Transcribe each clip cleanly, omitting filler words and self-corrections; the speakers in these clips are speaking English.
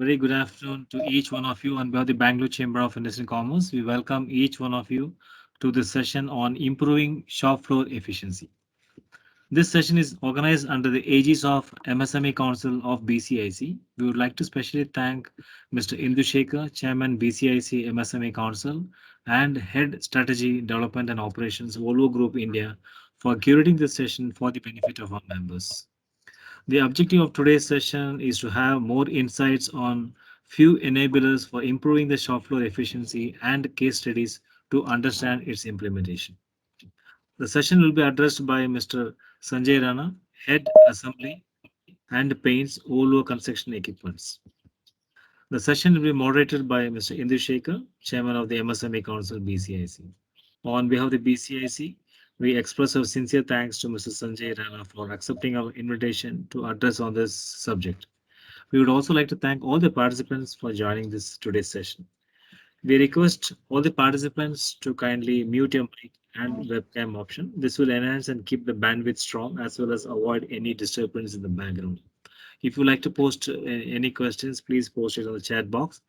very good afternoon to each one of you. On behalf of the Bangalore Chamber of Industry and Commerce, we welcome each one of you to this session on improving shop floor efficiency. This session is organized under the aegis of MSME Council of BCIC. We would like to specially thank Mr. Indu Shekhar, Chairman BCIC MSME Council and Head Strategy Development and Operations Volvo Group India for curating this session for the benefit of our members. The objective of today's session is to have more insights on few enablers for improving the shop floor efficiency and case studies to understand its implementation. The session will be addressed by Mr. Sanjay Rana, Head Assembly and Paints Olo Construction Equipments. The session will be moderated by Mr. Indu Shekhar, Chairman of the MSME Council BCIC. On behalf of the BCIC, we express our sincere thanks to Mr. Sanjay Rana for accepting our invitation to address on this subject. We would also like to thank all the participants for joining this today's session. We request all the participants to kindly mute your mic and webcam option. This will enhance and keep the bandwidth strong as well as avoid any disturbance in the background. If you like to post any questions, please post it on the chat box,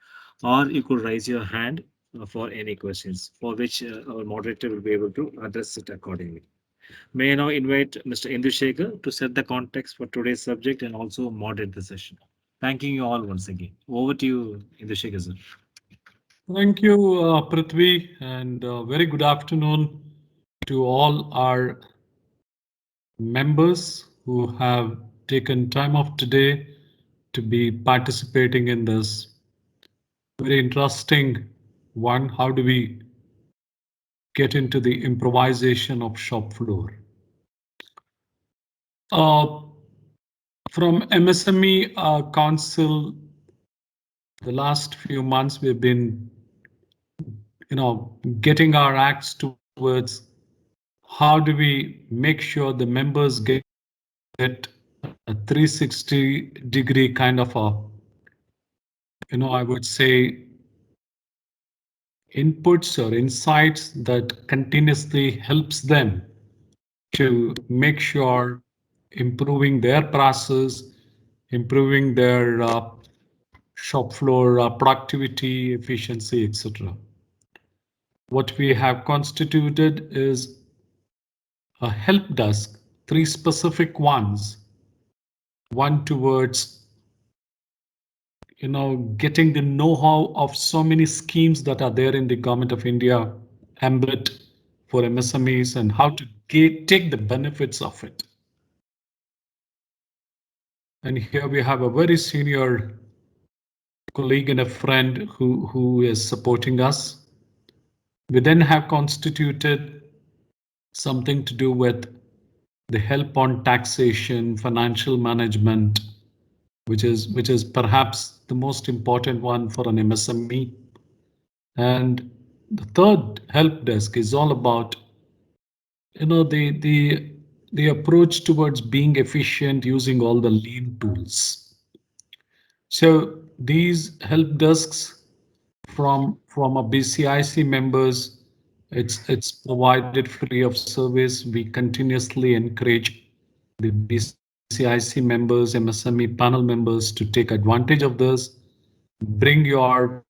or you could raise your hand for any questions for which our moderator will be able to address it accordingly. May I now invite Mr. Indu Shekhar to set the context for today's subject and also moderate the session. Thanking you all once again. Over to you, Indu Shekhar, sir. Thank you, Prithvi, and very good afternoon to all our members who have taken time off today to be participating in this very interesting one. How do we get into the improvisation of shop floor? From MSME Council, the last few months we've been, getting our acts towards how do we make sure the members get a 360-degree kind of a, I would say, inputs or insights that continuously helps them to make sure improving their process, improving their shop floor productivity, efficiency, etc. What we have constituted is a help desk, 3 specific ones. One towards getting the know-how of so many schemes that are there in the Government of India, ambit for MSMEs, and how to take the benefits of it. And here we have a very senior colleague and a friend who is supporting us. We then have constituted something to do with the help on taxation, financial management, which is perhaps the most important one for an MSME. And the third help desk is all about the approach towards being efficient using all the lean tools. So these help desks from a BCIC members, it's provided free of service. We continuously encourage the BCIC members, MSME panel members to take advantage of this. Bring your,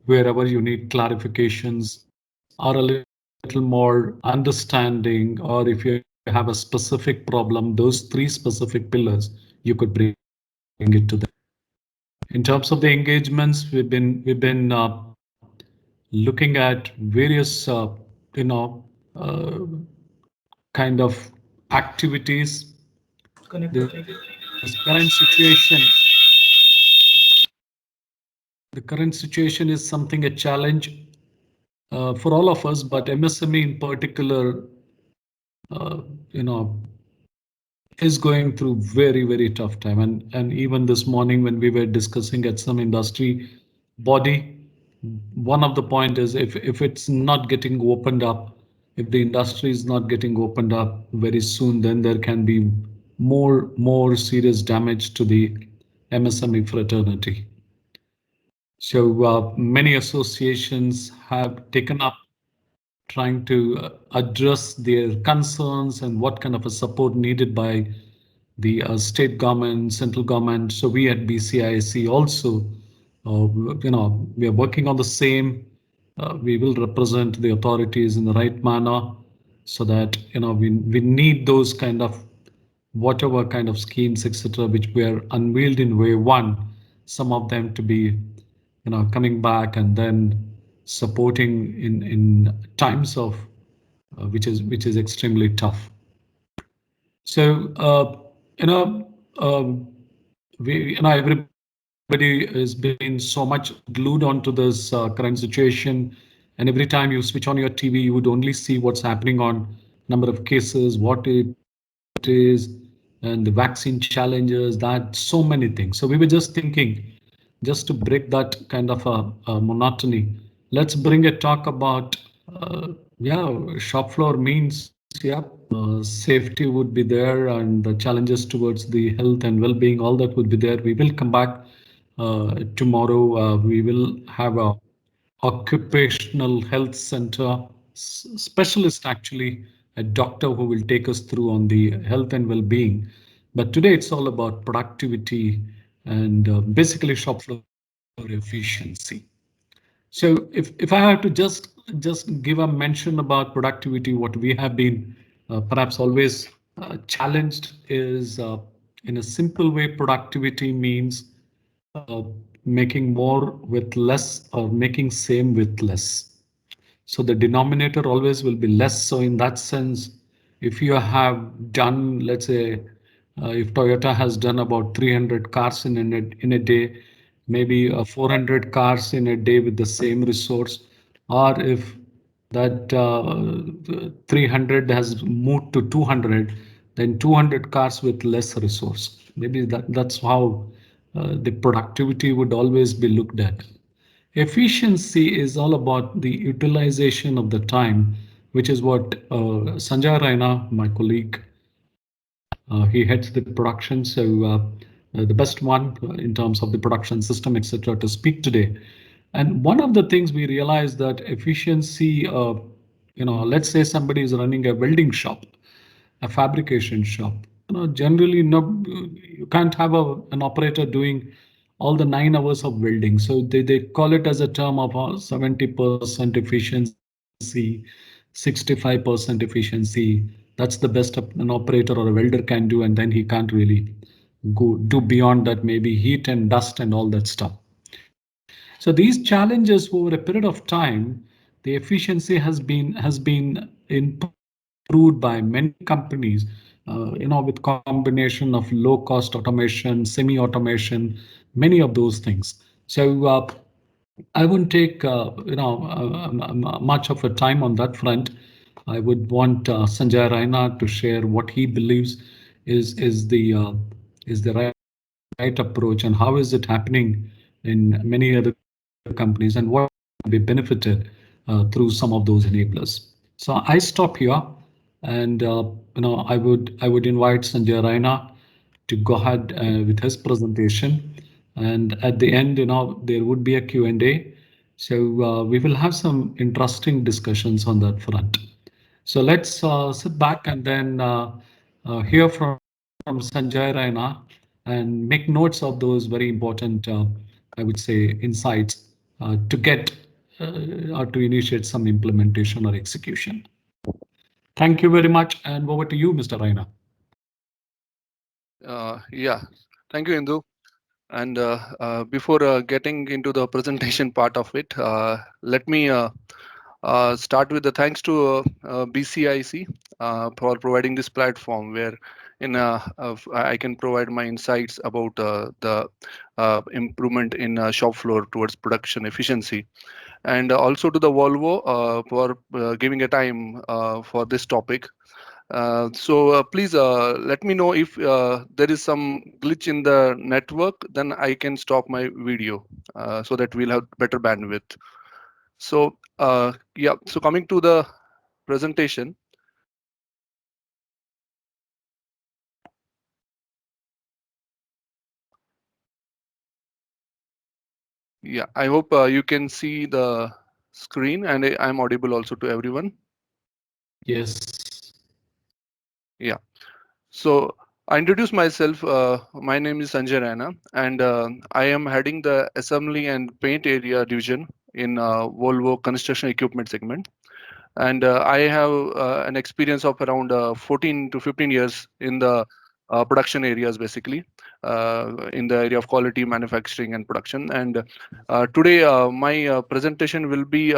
wherever you need clarifications or a little more understanding, or if you have a specific problem, those 3 specific pillars, you could bring it to them. In terms of the engagements, we've been looking at various, kind of activities. This current situation. The current situation is something a challenge for all of us, but MSME in particular, is going through very tough time. And even this morning when we were discussing at some industry body, one of the point is if it's not getting opened up, if the industry is not getting opened up very soon, then there can be more serious damage to the MSME fraternity. So many associations have taken up trying to address their concerns and what kind of a support needed by the state government, central government. So we at BCIC also, we are working on the same. We will represent the authorities in the right manner, so that we need those kind of whatever kind of schemes, etc., which were unveiled in wave one, some of them to be coming back and then supporting in times of which is extremely tough. So you know everybody is been so much glued onto this current situation, and every time you switch on your TV, you would only see what's happening on number of cases, what it is, and the vaccine challenges, that so many things. So we were just thinking, just to break that kind of a monotony, let's bring a talk about shop floor means, safety would be there, and the challenges towards the health and well-being, all that would be there. We will come back tomorrow. We will have a occupational health center specialist, actually a doctor who will take us through on the health and well-being. But today it's all about productivity and basically shop floor efficiency. So if I have to just give a mention about productivity, what we have been perhaps always challenged is, in a simple way, productivity means uh, making more with less or making same with less. So the denominator always will be less. So in that sense, if you have done, let's say, if Toyota has done about 300 cars in a day, maybe 400 cars in a day with the same resource, or if that 300 has moved to 200, then 200 cars with less resource. Maybe that's how the productivity would always be looked at. Efficiency is all about the utilization of the time, which is what Sanjay Raina, my colleague, he heads the production. So the best one in terms of the production system, etc., to speak today. And one of the things we realized that efficiency, let's say somebody is running a welding shop, a fabrication shop. Generally, no, you can't have an operator doing all the 9 hours of welding. So they call it as a term of 70% efficiency, 65% efficiency. That's the best an operator or a welder can do, and then he can't really go do beyond that, maybe heat and dust and all that stuff. So these challenges over a period of time, the efficiency has been improved by many companies, with combination of low cost automation, semi automation, many of those things. So I wouldn't take much of a time on that front. I would want Sanjay Raina to share what he believes is the right approach, and how is it happening in many other companies, and what be benefited through some of those enablers. So I stop here, and I would invite Sanjay Raina to go ahead with his presentation, and at the end, there would be a Q&A. So we will have some interesting discussions on that front. So let's sit back and then hear from Sanjay Raina and make notes of those very important, I would say, insights to get or to initiate some implementation or execution. Thank you very much, and over to you, Mr. Raina. Yeah, thank you, Indu. And before getting into the presentation part of it, let me start with the thanks to BCIC for providing this platform where I can provide my insights about the improvement in shop floor towards production efficiency, and also to the Volvo for giving a time for this topic. So please let me know if there is some glitch in the network, then I can stop my video so that we'll have better bandwidth. So yeah, so coming to the presentation. Yeah, I hope you can see the screen and I'm audible also to everyone. Yes. Yeah. So I introduce myself. My name is Sanjay Raina, and I am heading the assembly and paint area division in Volvo construction equipment segment. And I have an experience of around 14 to 15 years in the production areas, basically in the area of quality, manufacturing, and production. And today, my presentation will be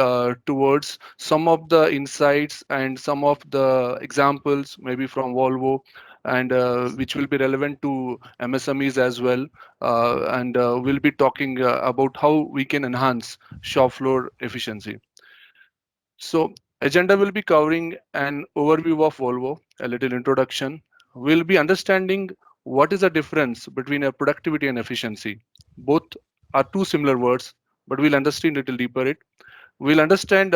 towards some of the insights and some of the examples, maybe from Volvo, and which will be relevant to MSMEs as well. And we'll be talking about how we can enhance shop floor efficiency. So agenda will be covering an overview of Volvo, a little introduction. We'll be understanding what is the difference between a productivity and efficiency. Both are two similar words, but we'll understand a little deeper it. We'll understand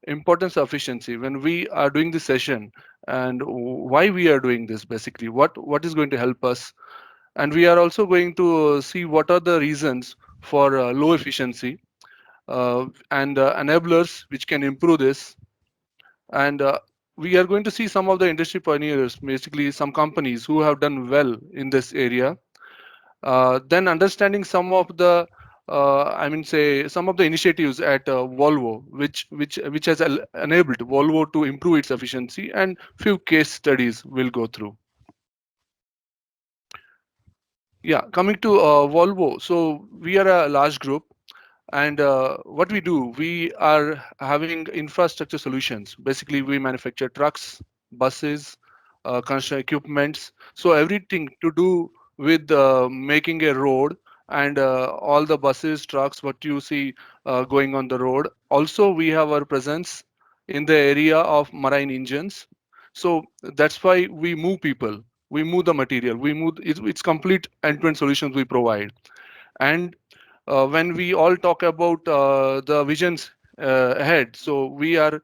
importance of efficiency when we are doing this session and why we are doing this, basically what is going to help us. And we are also going to see what are the reasons for low efficiency and enablers which can improve this. And we are going to see some of the industry pioneers, basically some companies who have done well in this area. Then understanding some of the say some of the initiatives at Volvo, which has enabled Volvo to improve its efficiency, and few case studies we'll go through. Yeah, coming to Volvo. So we are a large group, and what we do, we are having infrastructure solutions. Basically, we manufacture trucks, buses, construction equipments. So everything to do with making a road, and all the buses, trucks, what you see going on the road. Also, we have our presence in the area of marine engines. So that's why we move people, we move the material, we move. It's complete end-to-end solutions we provide. And when we all talk about the visions ahead, so we are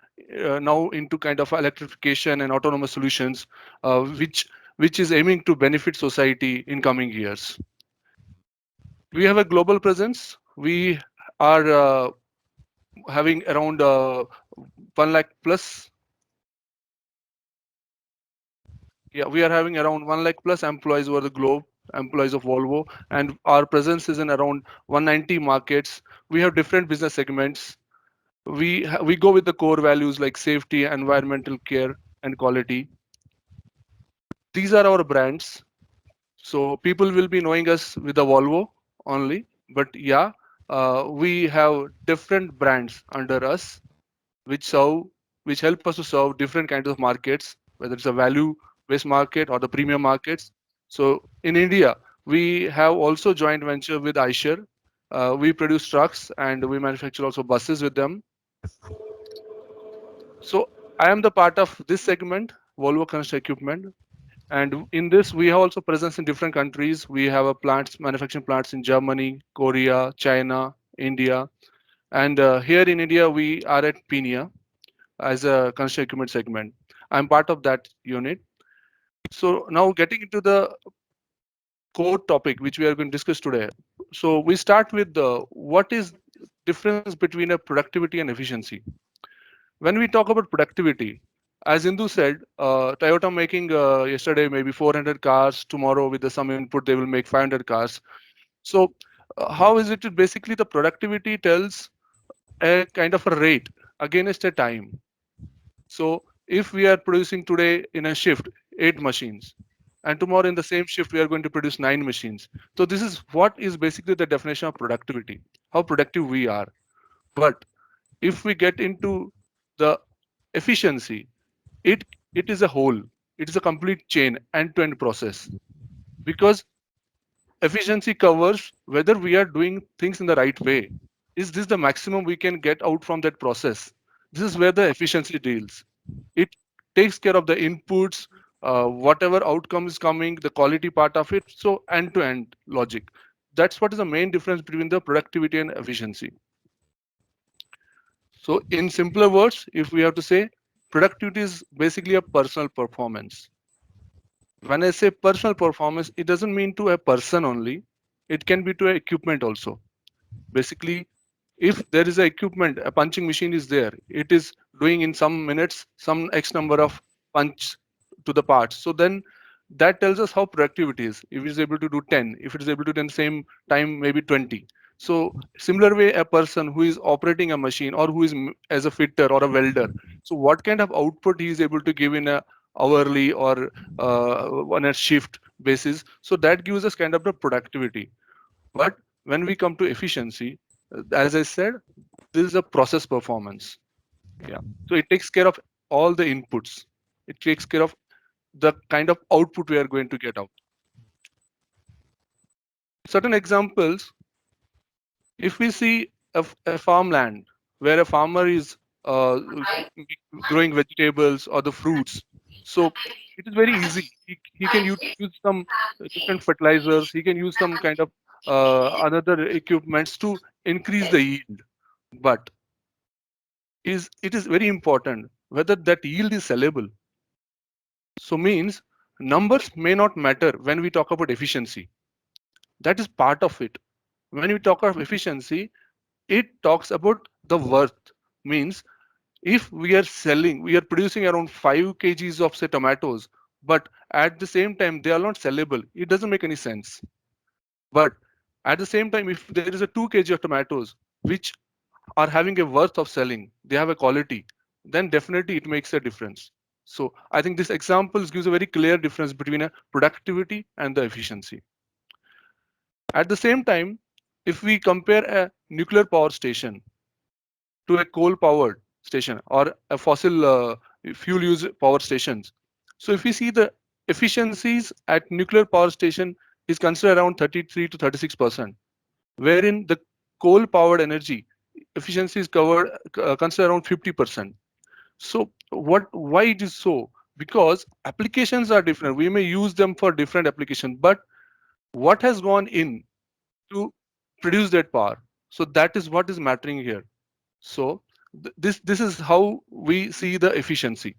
now into kind of electrification and autonomous solutions, which is aiming to benefit society in coming years. We have a global presence. We are having around 1 lakh plus. Yeah, we are having around 1 lakh plus employees over the globe, employees of Volvo, and our presence is in around 190 markets. We have different business segments. We go with the core values like safety, environmental care, and quality. These are our brands. So people will be knowing us with the Volvo only, but yeah, we have different brands under us which serve, which help us to serve different kinds of markets, whether it's a value-based market or the premium markets. So in India, we have also joint venture with Eicher. We produce trucks and we manufacture also buses with them. So I am the part of this segment, Volvo Construction Equipment. And in this, we have also presence in different countries. We have a plants, manufacturing plants in Germany, Korea, China, India. And here in India, we are at Pinia as a construction equipment segment. I'm part of that unit. So now getting into the core topic, which we are going to discuss today. So we start with what is difference between a productivity and efficiency. When we talk about productivity, as Indu said, Toyota making yesterday maybe 400 cars. Tomorrow, with some input, they will make 500 cars. So, how is it? Basically, the productivity tells a kind of a rate against a time. So, if we are producing today in a shift 8 machines, and tomorrow in the same shift we are going to produce 9 machines. So, this is what is basically the definition of productivity. How productive we are. But if we get into the efficiency, it is a whole, it is a complete chain, end-to-end process, because efficiency covers whether we are doing things in the right way. Is this the maximum we can get out from that process? This is where the efficiency deals. It takes care of the inputs, whatever outcome is coming, the quality part of it. So end-to-end logic, that's what is the main difference between the productivity and efficiency. So in simpler words, if we have to say, productivity is basically a personal performance. When I say personal performance, it doesn't mean to a person only. It can be to a equipment also. Basically, if there is a equipment, a punching machine is there, it is doing in some minutes some X number of punch to the parts. So then that tells us how productive it is. If it is able to do 10, if it is able to do in the same time, maybe 20. So similar way, a person who is operating a machine or who is as a fitter or a welder, so what kind of output he is able to give in a hourly or on a shift basis. So that gives us kind of the productivity. But when we come to efficiency, as I said, this is a process performance. Yeah. So it takes care of all the inputs. It takes care of the kind of output we are going to get out. Certain examples, if we see a farmland where a farmer is growing vegetables or the fruits, so it is very easy. He can use some different fertilizers. He can use some kind of another equipments to increase the yield. But it is very important whether that yield is sellable. So means numbers may not matter when we talk about efficiency. That is part of it. When we talk of efficiency, it talks about the worth. Means if we are selling, we are producing around 5 kgs of say tomatoes, but at the same time they are not sellable. It doesn't make any sense. But at the same time, if there is a 2 kg of tomatoes which are having a worth of selling, they have a quality, then definitely it makes a difference. So I think this example gives a very clear difference between a productivity and the efficiency. At the same time, if we compare a nuclear power station to a coal powered station or a fossil fuel use power stations, so if we see the efficiencies at nuclear power station is considered around 33 to 36%, wherein the coal powered energy efficiency is covered considered around 50%. So why it is so? Because applications are different. We may use them for different applications, but what has gone in to produce that power? So that is what is mattering here. So this is how we see the efficiency.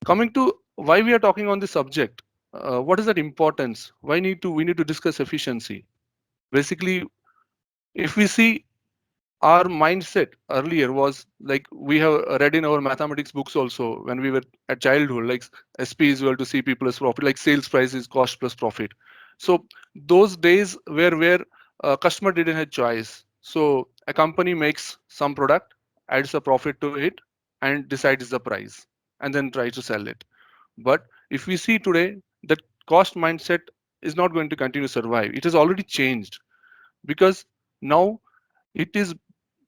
Coming to why we are talking on this subject, what is that importance? We need to discuss efficiency. Basically, if we see our mindset earlier was like we have read in our mathematics books also when we were at childhood, like SP is equal to CP plus profit, like sales price is cost plus profit. So those days where customer didn't have choice. So a company makes some product, adds a profit to it, and decides the price, and then tries to sell it. But if we see today, that cost mindset is not going to continue to survive. It has already changed because now it is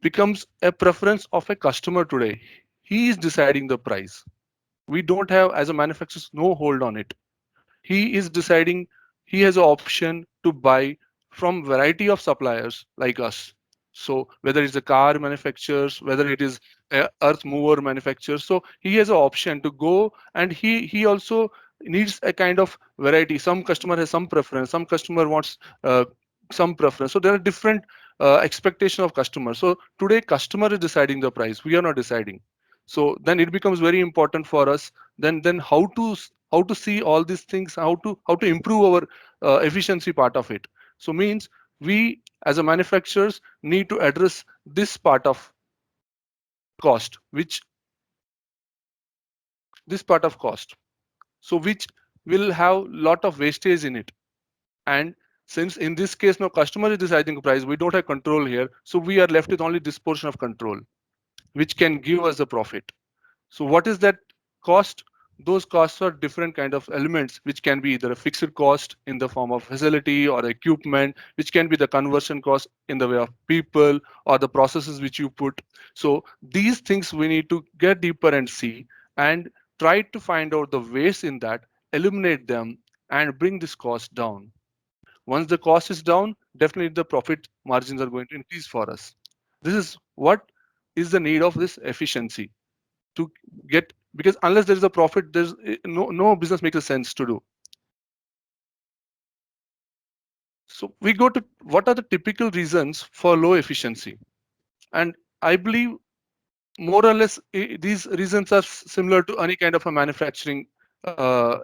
becomes a preference of a customer today. He is deciding the price. We don't have, as a manufacturer, no hold on it. He is deciding, he has an option to buy from variety of suppliers like us. So whether it's a car manufacturers, whether it is a earth mover manufacturers, so he has an option to go, and he also needs a kind of variety. Some customer has some preference, some customer wants some preference. So there are different expectation of customers. So today customer is deciding the price. We are not deciding. So then it becomes very important for us. Then how to see all these things, how to improve our efficiency part of it. So means we as a manufacturers need to address this part of cost, which this part of cost. So which will have lot of wastage in it. And since in this case now customer is deciding the price, we don't have control here. So we are left with only this portion of control, which can give us the profit. So what is that cost? Those costs are different kind of elements, which can be either a fixed cost in the form of facility or equipment, which can be the conversion cost in the way of people or the processes which you put. So these things we need to get deeper and see and try to find out the ways in that, eliminate them and bring this cost down. Once the cost is down, definitely the profit margins are going to increase for us. This is what is the need of this efficiency to get, because unless there is a profit, there's no business makes a sense to do. So we go to what are the typical reasons for low efficiency, and I believe more or less these reasons are similar to any kind of a manufacturing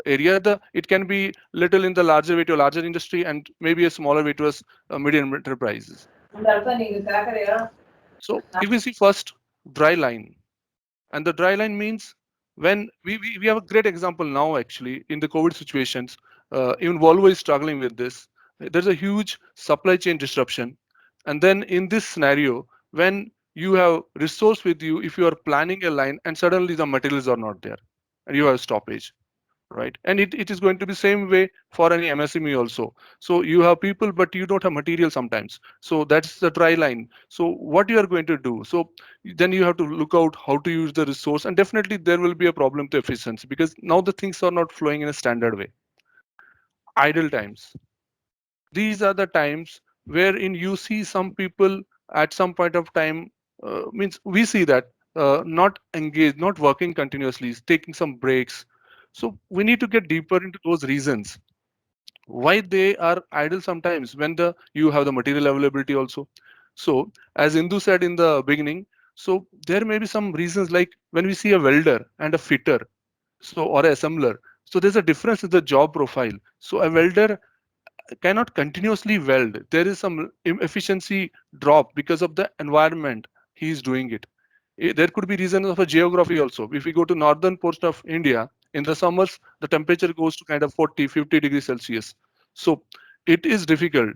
area. It can be little in the larger way to a larger industry and maybe a smaller way to a medium enterprises. So if we see first dry line, and the dry line means when we have a great example now actually in the COVID situations. Even Volvo is struggling with this. There's a huge supply chain disruption, and then in this scenario, when you have resource with you, if you are planning a line and suddenly the materials are not there, and you have a stoppage, right? And it is going to be same way for any MSME also. So you have people, but you don't have material sometimes. So that's the try line. So what you are going to do? So then you have to look out how to use the resource, and definitely there will be a problem to efficiency because now the things are not flowing in a standard way. Idle times. These are the times wherein you see some people at some point of time, means we see that not engaged, not working continuously, taking some breaks. So we need to get deeper into those reasons why they are idle sometimes when the you have the material availability also. So as Indu said in the beginning, so there may be some reasons like when we see a welder and a fitter, so or a assembler, so there's a difference in the job profile. So a welder cannot continuously weld. There is some efficiency drop because of the environment he is doing it. There could be reasons of a geography also. If we go to northern portion of India, in the summers, the temperature goes to kind of 40, 50 degrees Celsius. So it is difficult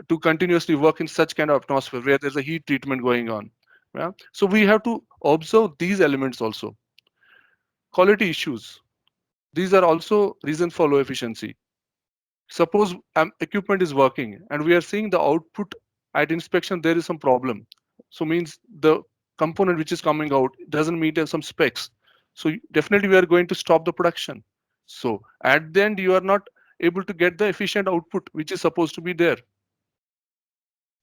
to continuously work in such kind of atmosphere where there's a heat treatment going on. Yeah? So we have to observe these elements also. Quality issues. These are also reasons for low efficiency. Suppose equipment is working and we are seeing the output at inspection, there is some problem. So means the component which is coming out doesn't meet some specs. So definitely we are going to stop the production. So at the end, you are not able to get the efficient output which is supposed to be there.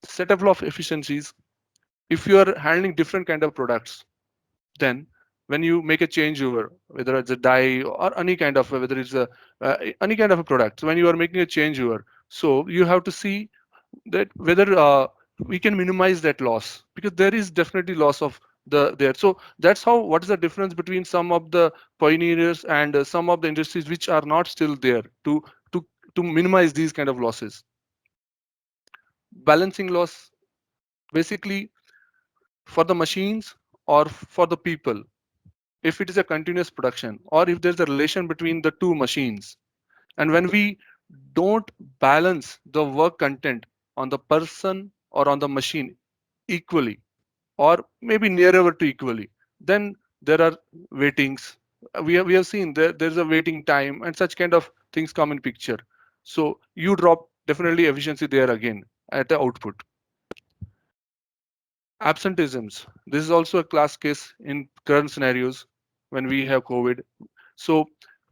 Setup of efficiencies. If you are handling different kind of products, then when you make a changeover, whether it's a die or any kind of whether it's a any kind of a product, so when you are making a changeover, so you have to see that whether we can minimize that loss because there is definitely loss of the there. So that's how what is the difference between some of the pioneers and some of the industries which are not still there to to minimize these kind of losses. Balancing loss basically for the machines or for the people, if it is a continuous production or if there's a relation between the two machines, and when we don't balance the work content on the person or on the machine equally or maybe nearer to equally, then there are waitings. We have seen there's a waiting time and such kind of things come in picture. So you drop definitely efficiency there again at the output. Absenteeisms. This is also a class case in current scenarios when we have COVID. So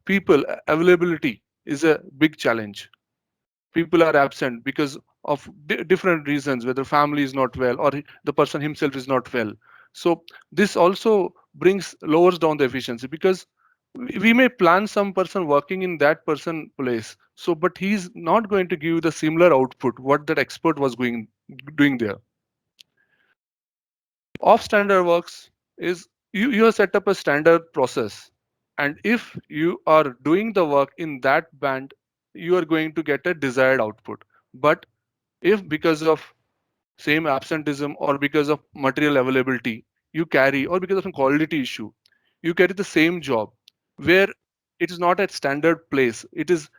people availability is a big challenge. People are absent because of different reasons, whether family is not well or the person himself is not well. So this also brings lowers down the efficiency because we may plan some person working in that person place. So but he's not going to give the similar output what that expert was going doing there. Off standard works is you have set up a standard process, and if you are doing the work in that band, you are going to get a desired output. But if because of same absenteeism or because of material availability you carry or because of some quality issue, you carry the same job where it is not at standard place, it is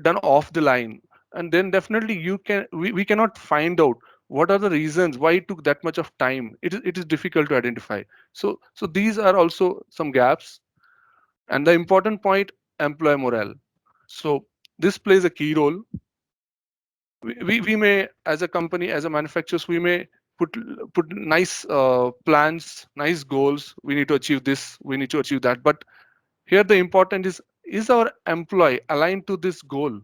done off the line, and then definitely we cannot find out what are the reasons why it took that much of time. It is difficult to identify. So these are also some gaps. And the important point, employee morale. So this plays a key role. We may, as a company, as a manufacturers, we may put put nice plans, nice goals. We need to achieve this, we need to achieve that. But here the important is our employee aligned to this goal?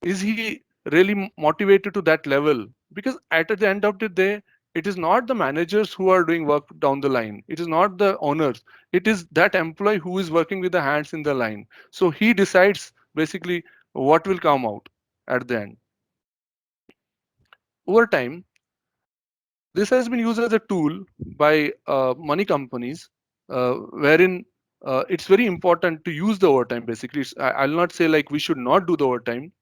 Is he really motivated to that level? Because at the end of the day, it is not the managers who are doing work down the line. It is not the owners. It is that employee who is working with the hands in the line. So he decides basically what will come out at the end. Over time, this has been used as a tool by money companies, wherein it's very important to use the overtime. Basically, I'll not say like we should not do the overtime,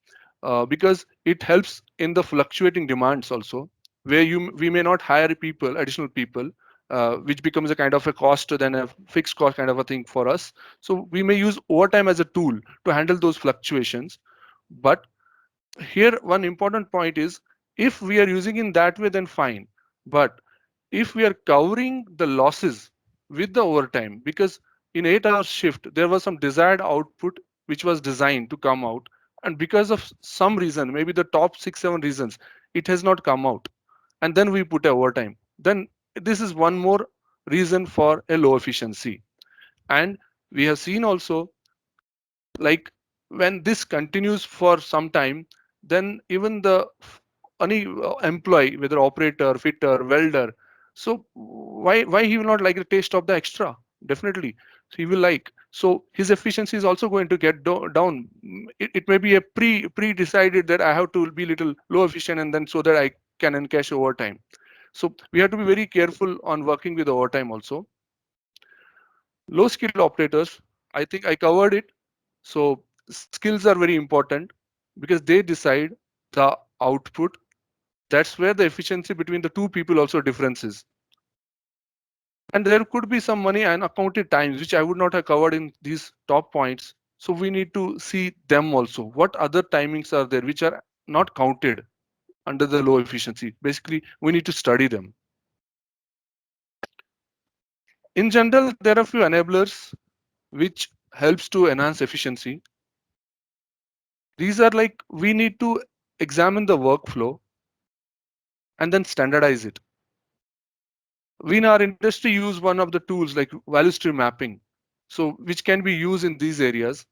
because it helps in the fluctuating demands also, where we may not hire people, additional people, which becomes a kind of a cost then a fixed cost kind of a thing for us. So we may use overtime as a tool to handle those fluctuations. But here one important point is, if we are using in that way, then fine. But if we are covering the losses with the overtime, because in 8 hour shift there was some desired output which was designed to come out, and because of some reason, maybe the top 6 7 reasons, it has not come out, and then we put a overtime, then this is one more reason for a low efficiency. And we have seen also, like, when this continues for some time, then even the any employee, whether operator, fitter, welder, so why he will not like the taste of the extra? Definitely, so he will like. So his efficiency is also going to get down. It may be a pre decided that I have to be little low efficient, and then so that I can encash overtime. So we have to be very careful on working with overtime also. Low skilled operators, I think I covered it. So skills are very important because they decide the output. That's where the efficiency between the two people also differences. And there could be some money and accounted times which I would not have covered in these top points. So we need to see them also. What other timings are there which are not counted under the low efficiency? Basically, we need to study them. In general, there are a few enablers which helps to enhance efficiency. These are like, we need to examine the workflow and then standardize it. We in our industry use one of the tools like value stream mapping, so which can be used in these areas.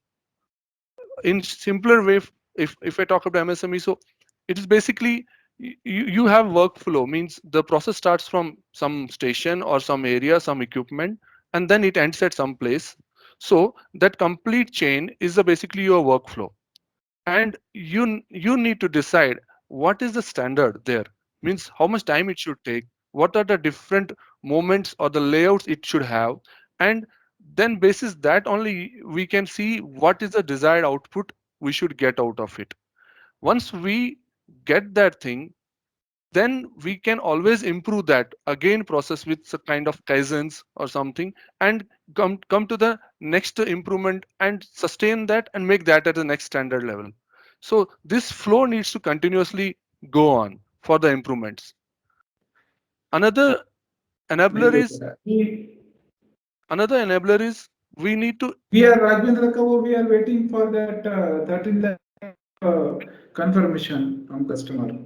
In simpler way, if I talk about MSME, so it is basically, you have workflow, means the process starts from some station or some area, some equipment, and then it ends at some place. So that complete chain is basically your workflow, and you need to decide what is the standard there, means how much time it should take, what are the different moments or the layouts it should have, and then basis that only we can see what is the desired output we should get out of it. Once we get that thing, then we can always improve that again process with some kind of kaizens or something, and come to the next improvement and sustain that and make that at the next standard level. So this flow needs to continuously go on for the improvements. Another enabler is we need to. We are Rajendra Kaur, we are waiting for that 13 lakh confirmation from customer.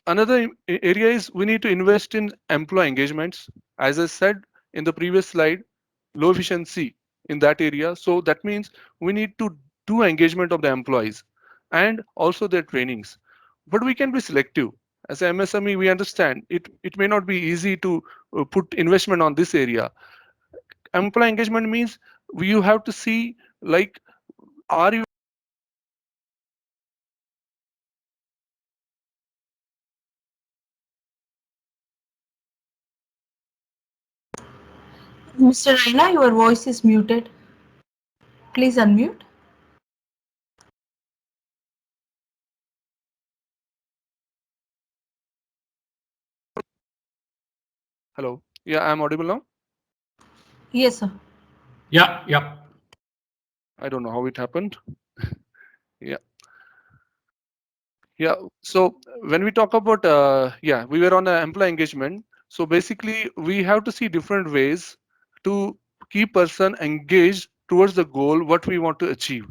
Another area is we need to invest in employee engagements. As I said in the previous slide, low efficiency in that area. So that means we need to do engagement of the employees and also their trainings. But we can be selective. As a MSME, we understand it may not be easy to put investment on this area. Employee engagement means you have to see, like, are you Mr. Raina, your voice is muted. Please unmute. hello? Yeah, I'm audible now. Yes, sir. Yeah. I don't know how it happened. Yeah. So when we talk about we were on employee engagement. So basically, we have to see different ways to keep person engaged towards the goal what we want to achieve,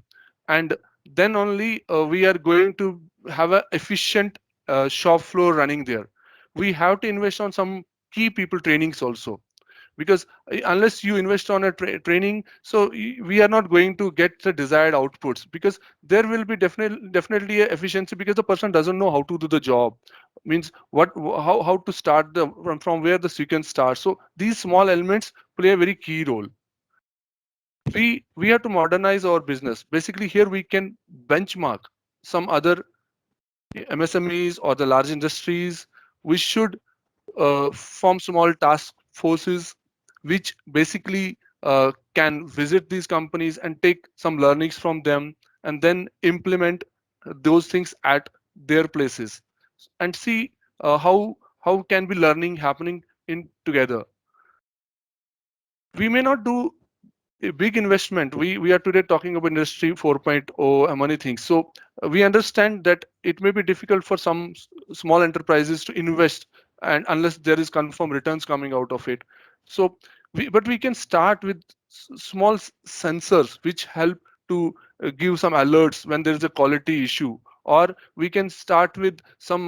and then only we are going to have an efficient shop floor running there. We have to invest on some key people trainings also, because unless you invest on a training, so we are not going to get the desired outputs, because there will be definitely a efficiency, because the person doesn't know how to do the job, means how to start the from where the sequence starts. So these small elements play a very key role. We have to modernize our business. Basically here we can benchmark some other MSMEs or the large industries. We should form small task forces which basically can visit these companies and take some learnings from them, and then implement those things at their places, and see how can be learning happening in together. We may not do a big investment. We are today talking about industry 4.0 and many things. So we understand that it may be difficult for some small enterprises to invest, and unless there is confirmed returns coming out of it. So but we can start with small sensors which help to give some alerts when there is a quality issue, or we can start with some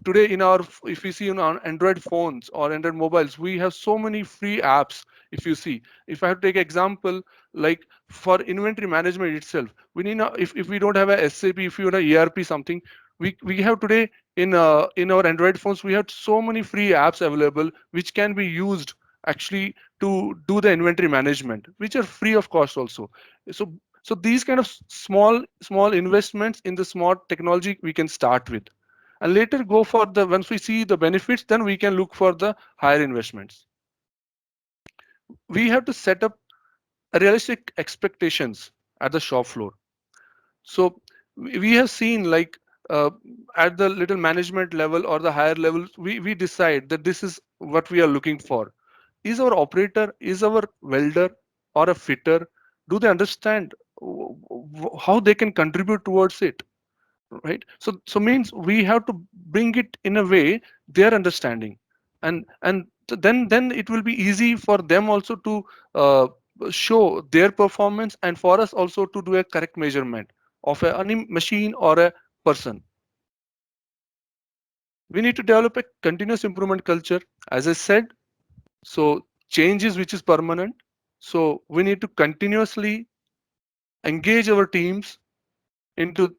today in our, if we see on Android phones or Android mobiles, we have so many free apps. If you see, if I have to take example, like for inventory management itself, we need if we don't have a SAP, if you have a ERP something, we have today in our Android phones, we have so many free apps available which can be used actually to do the inventory management, which are free of cost also. So these kind of small investments in the smart technology we can start with, and later go for the, once we see the benefits, then we can look for the higher investments. We have to set up realistic expectations at the shop floor. So we have seen, like at the little management level or the higher level, we decide that this is what we are looking for. Is our operator, is our welder or a fitter, do they understand how they can contribute towards it, right? So means we have to bring it in a way they're understanding, and then it will be easy for them also to show their performance, and for us also to do a correct measurement of any machine or a person. We need to develop a continuous improvement culture, as I said. So changes which is permanent. So we need to continuously engage our teams into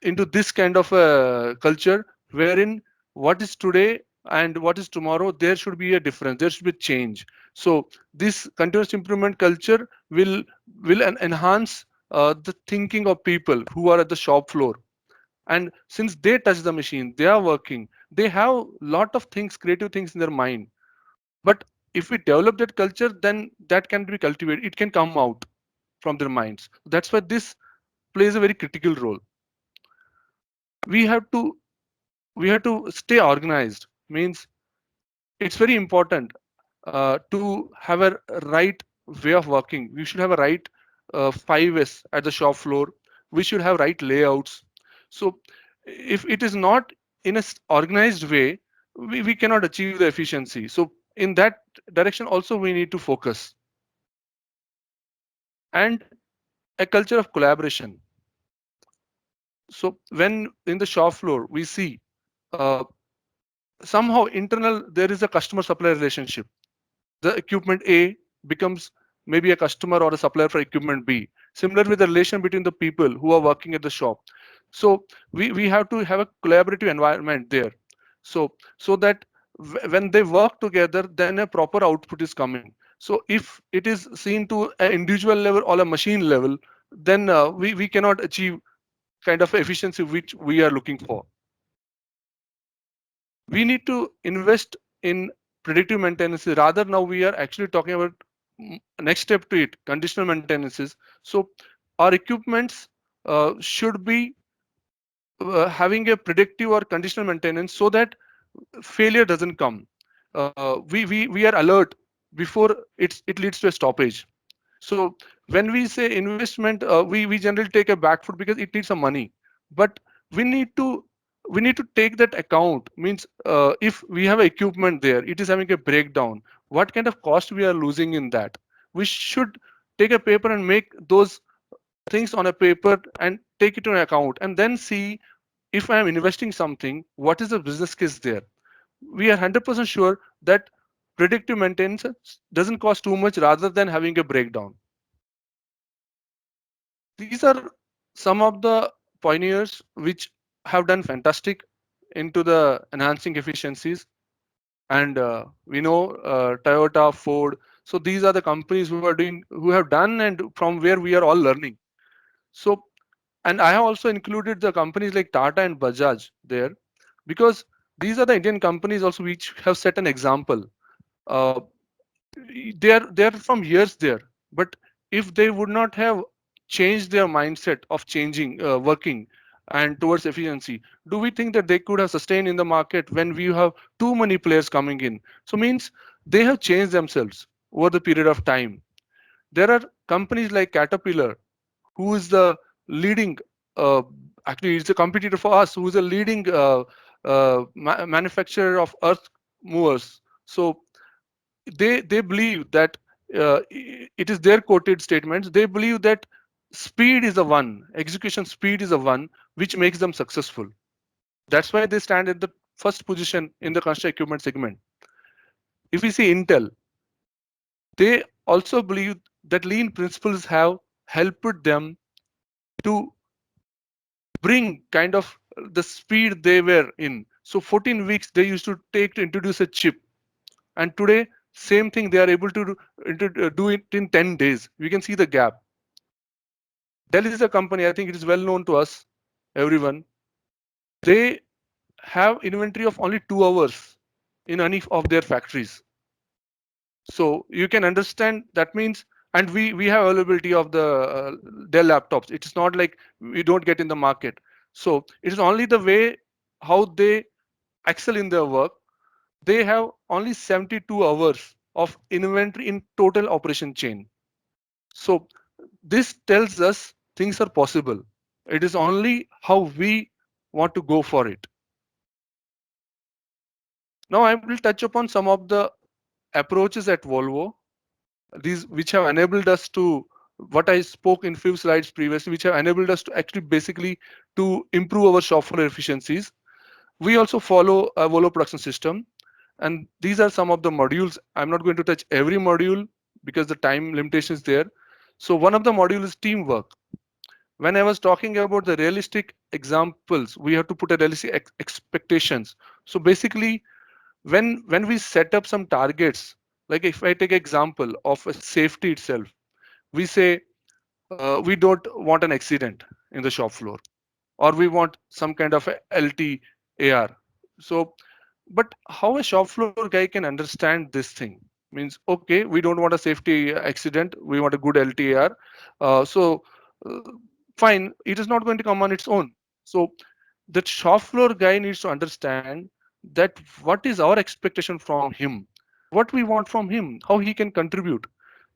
this kind of a culture, wherein what is today and what is tomorrow, there should be a difference, there should be change. So this continuous improvement culture will enhance the thinking of people who are at the shop floor. And since they touch the machine, they are working, they have lot of things, creative things in their mind. But if we develop that culture, then that can be cultivated, it can come out from their minds. That's why this plays a very critical role. We have to stay organized. Means it's very important to have a right way of working. We should have a right 5S at the shop floor. We should have right layouts. So if it is not in a organized way, we cannot achieve the efficiency. So in that direction also we need to focus. And a culture of collaboration. So when in the shop floor we see somehow internal, there is a customer supplier relationship. The equipment A becomes maybe a customer or a supplier for equipment B. Similar with the relation between the people who are working at the shop. So we have to have a collaborative environment there. So that when they work together, then a proper output is coming. So if it is seen to an individual level or a machine level, then we cannot achieve kind of efficiency which we are looking for. We need to invest in predictive maintenance. Rather, now we are actually talking about next step to it, conditional maintenances. So our equipments should be having a predictive or conditional maintenance, so that failure doesn't come. We are alert before it leads to a stoppage. So when we say investment, we generally take a back foot because it needs some money. But we need to take that account. Means if we have equipment there, it is having a breakdown, what kind of cost we are losing in that. We should take a paper and make those things on a paper and take it to an account, and then see, if I am investing something, what is the business case there. We are 100% sure that predictive maintenance doesn't cost too much rather than having a breakdown. These are some of the pioneers which have done fantastic into the enhancing efficiencies. And we know Toyota, Ford. So these are the companies who have done, and from where we are all learning. So, and I have also included the companies like Tata and Bajaj there, because these are the Indian companies also which have set an example. Uh, they are from years there, but if they would not have changed their mindset of changing working, and towards efficiency, do we think that they could have sustained in the market when we have too many players coming in? So means they have changed themselves over the period of time. There are companies like Caterpillar, who is the leading, actually it's a competitor for us, who is a leading manufacturer of earth movers. So they believe that it is their quoted statements. They believe that speed is the one, execution speed is the one which makes them successful. That's why they stand at the first position in the construction equipment segment. If we see Intel, they also believe that lean principles have helped them to bring kind of the speed they were in. So 14 weeks they used to take to introduce a chip, and today same thing they are able to do it in 10 days. We can see the gap. Dell is a company, I think it is well known to us, everyone. They have inventory of only 2 hours in any of their factories. So you can understand that means, and we have availability of the Dell laptops. It is not like we don't get in the market. So it is only the way how they excel in their work. They have only 72 hours of inventory in total operation chain. So this tells us things are possible. It is only how we want to go for it. Now I will touch upon some of the approaches at Volvo, these which have enabled us to, what I spoke in few slides previously, which have enabled us to actually basically to improve our shop floor efficiencies. We also follow a Volvo production system, and these are some of the modules. I'm not going to touch every module because the time limitation is there. So one of the modules is teamwork. When I was talking about the realistic examples, we have to put a realistic expectations. So basically, when we set up some targets, like if I take example of a safety itself, we say we don't want an accident in the shop floor, or we want some kind of a LTAR. So, but how a shop floor guy can understand this thing? Means, okay, we don't want a safety accident, we want a good LTAR. So fine, it is not going to come on its own. So the shop floor guy needs to understand that what is our expectation from him, what we want from him, how he can contribute.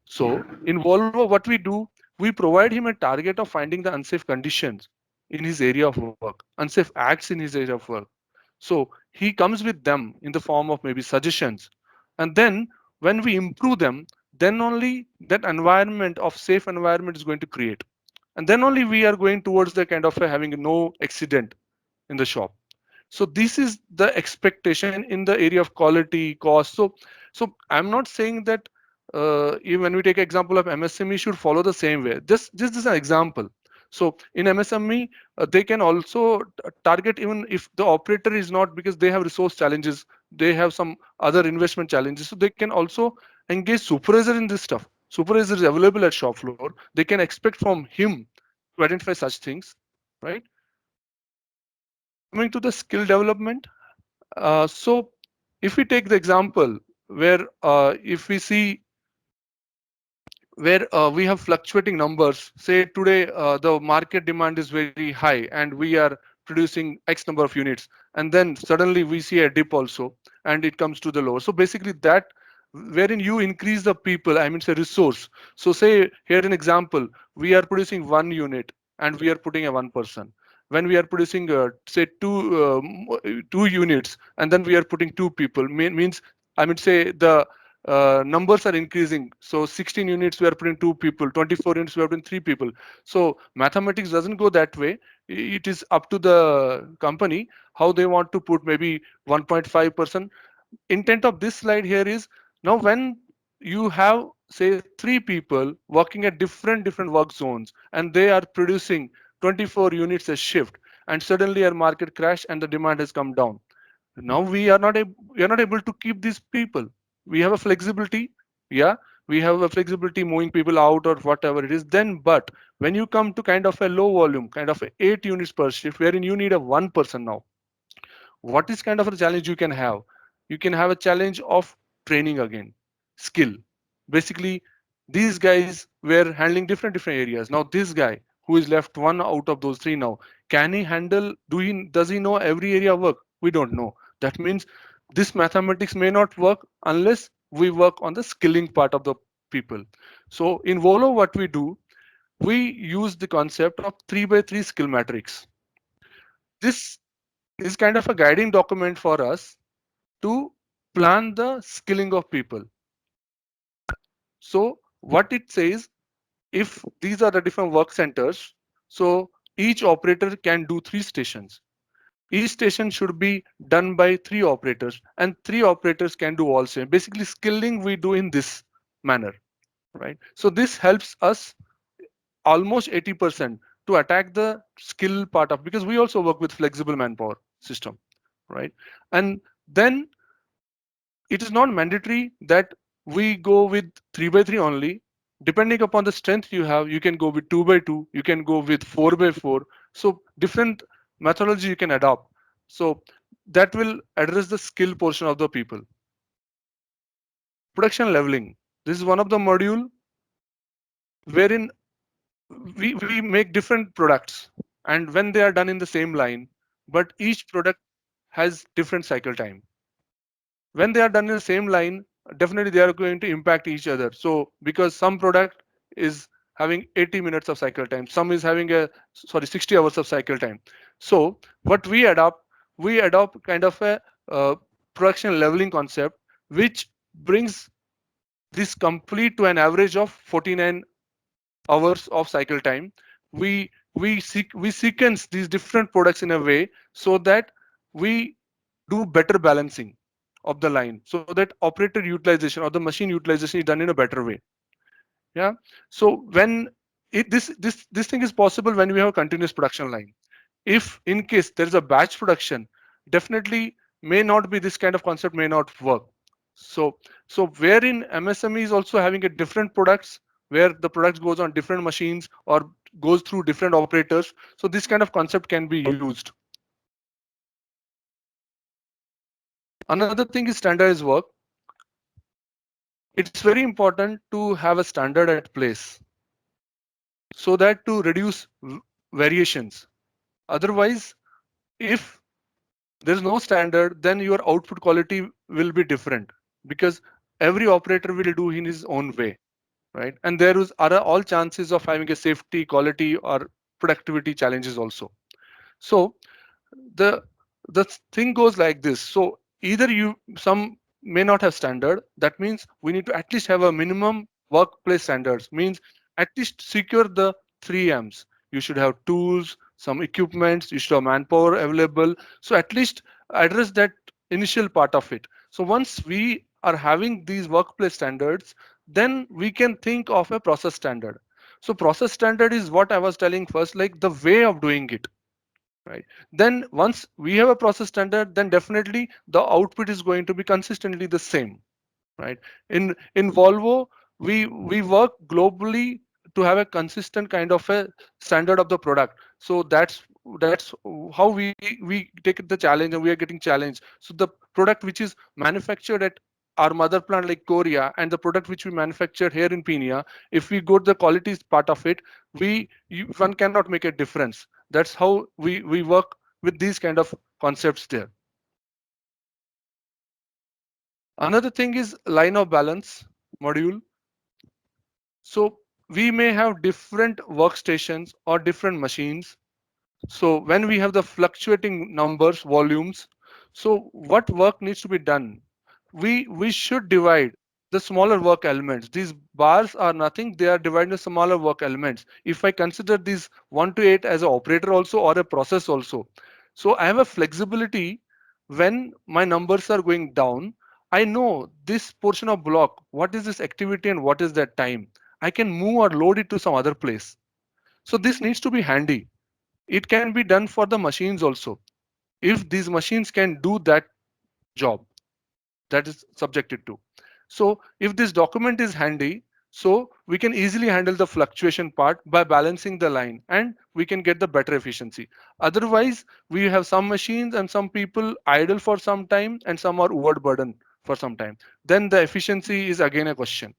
So in Volvo, what we do, we provide him a target of finding the unsafe conditions in his area of work, unsafe acts in his area of work. So he comes with them in the form of maybe suggestions. And then when we improve them, then only that environment of safe environment is going to create. And then only we are going towards the kind of having no accident in the shop. So this is the expectation in the area of quality, cost. So I'm not saying that even when we take example of MSME should follow the same way. This is an example. So in MSME, they can also target even if the operator is not, because they have resource challenges, they have some other investment challenges. So they can also engage supervisor in this stuff. Supervisor is available at shop floor. They can expect from him to identify such things, right? Coming to the skill development, so if we take the example where if we see where we have fluctuating numbers, say today the market demand is very high and we are producing X number of units, and then suddenly we see a dip also and it comes to the lower. So basically that wherein you increase the people, I mean say resource. So say here an example, we are producing 1 unit and we are putting a 1 person. When we are producing say 2 units and then we are putting 2 people, means I mean say the numbers are increasing. So 16 units we are putting 2 people, 24 units we are putting 3 people. So mathematics doesn't go that way. It is up to the company how they want to put maybe 1.5%. Intent of this slide here is, now when you have say 3 people working at different work zones and they are producing 24 units a shift, and suddenly our market crash and the demand has come down. Now we are not able to keep these people. We have a flexibility, yeah, we have a flexibility moving people out or whatever it is then. But when you come to kind of a low volume, kind of 8 units per shift, wherein you need a 1 person now, what is kind of a challenge you can have? You can have a challenge of training again, skill. Basically, these guys were handling different areas. Now this guy who is left one out of those 3 now, Can he handle, does he know every area of work? We don't know. That means this mathematics may not work unless we work on the skilling part of the people. So in Volo, what we do, we use the concept of 3x3 skill matrix. This is kind of a guiding document for us to plan the skilling of people. So what it says, if these are the different work centers, so each operator can do 3 stations. Each station should be done by 3 operators, and 3 operators can do all same. Basically, skilling we do in this manner, right? So this helps us almost 80% to attack the skill part of, because we also work with flexible manpower system, right? And then it is not mandatory that we go with 3x3 only. Depending upon the strength you have, you can go with 2x2, you can go with 4x4. So different methodology you can adopt. So that will address the skill portion of the people. Production leveling. This is one of the module wherein we make different products, and when they are done in the same line, but each product has different cycle time. When they are done in the same line, definitely they are going to impact each other. So because some product is having 80 minutes of cycle time, some is having 60 hours of cycle time. So what we adopt kind of a production leveling concept, which brings this complete to an average of 49 hours of cycle time. We sequence these different products in a way so that we do better balancing of the line, so that operator utilization or the machine utilization is done in a better way. Yeah. So when this thing is possible when we have a continuous production line. If in case there is a batch production, definitely may not be, this kind of concept may not work. So wherein MSME is also having a different products, where the products goes on different machines or goes through different operators. So this kind of concept can be used. Another thing is standardized work. It's very important to have a standard at place so that to reduce variations. Otherwise, if there's no standard, then your output quality will be different, because every operator will do in his own way, right? And are all chances of having a safety, quality, or productivity challenges also. So the thing goes like this. So either some may not have standard. That means we need to at least have a minimum workplace standards. Means at least secure the 3Ms. You should have tools, some equipments, you should have manpower available. So at least address that initial part of it. So once we are having these workplace standards, then we can think of a process standard. So process standard is what I was telling first, like the way of doing it, right? Then once we have a process standard, then definitely the output is going to be consistently the same, right? In Volvo, we work globally to have a consistent kind of a standard of the product. So that's how we take the challenge, and we are getting challenged. So the product which is manufactured at our mother plant like Korea, and the product which we manufacture here in Peña, if we go to the quality part of it, one cannot make a difference. That's how we work with these kind of concepts there. Another thing is line of balance module. So we may have different workstations or different machines. So when we have the fluctuating numbers, volumes, so what work needs to be done? We should divide the smaller work elements. These bars are nothing, they are divided into smaller work elements. If I consider these 1 to 8 as an operator also, or a process also, so I have a flexibility. When my numbers are going down, I know this portion of block, what is this activity and what is that time. I can move or load it to some other place. So this needs to be handy. It can be done for the machines also, if these machines can do that job that is subjected to. So if this document is handy, so we can easily handle the fluctuation part by balancing the line, and we can get the better efficiency. Otherwise, we have some machines and some people idle for some time, and some are overburdened for some time. Then the efficiency is again a question.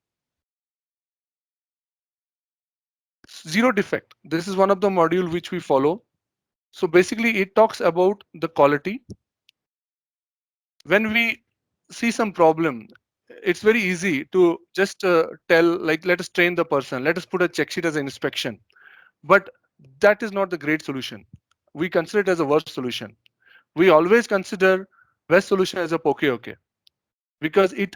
Zero defect. This is one of the module which we follow. So basically it talks about the quality. When we see some problem, it's very easy to just tell, like, let us train the person, let us put a check sheet as an inspection. But that is not the great solution. We consider it as a worst solution. We always consider best solution as a poke, because it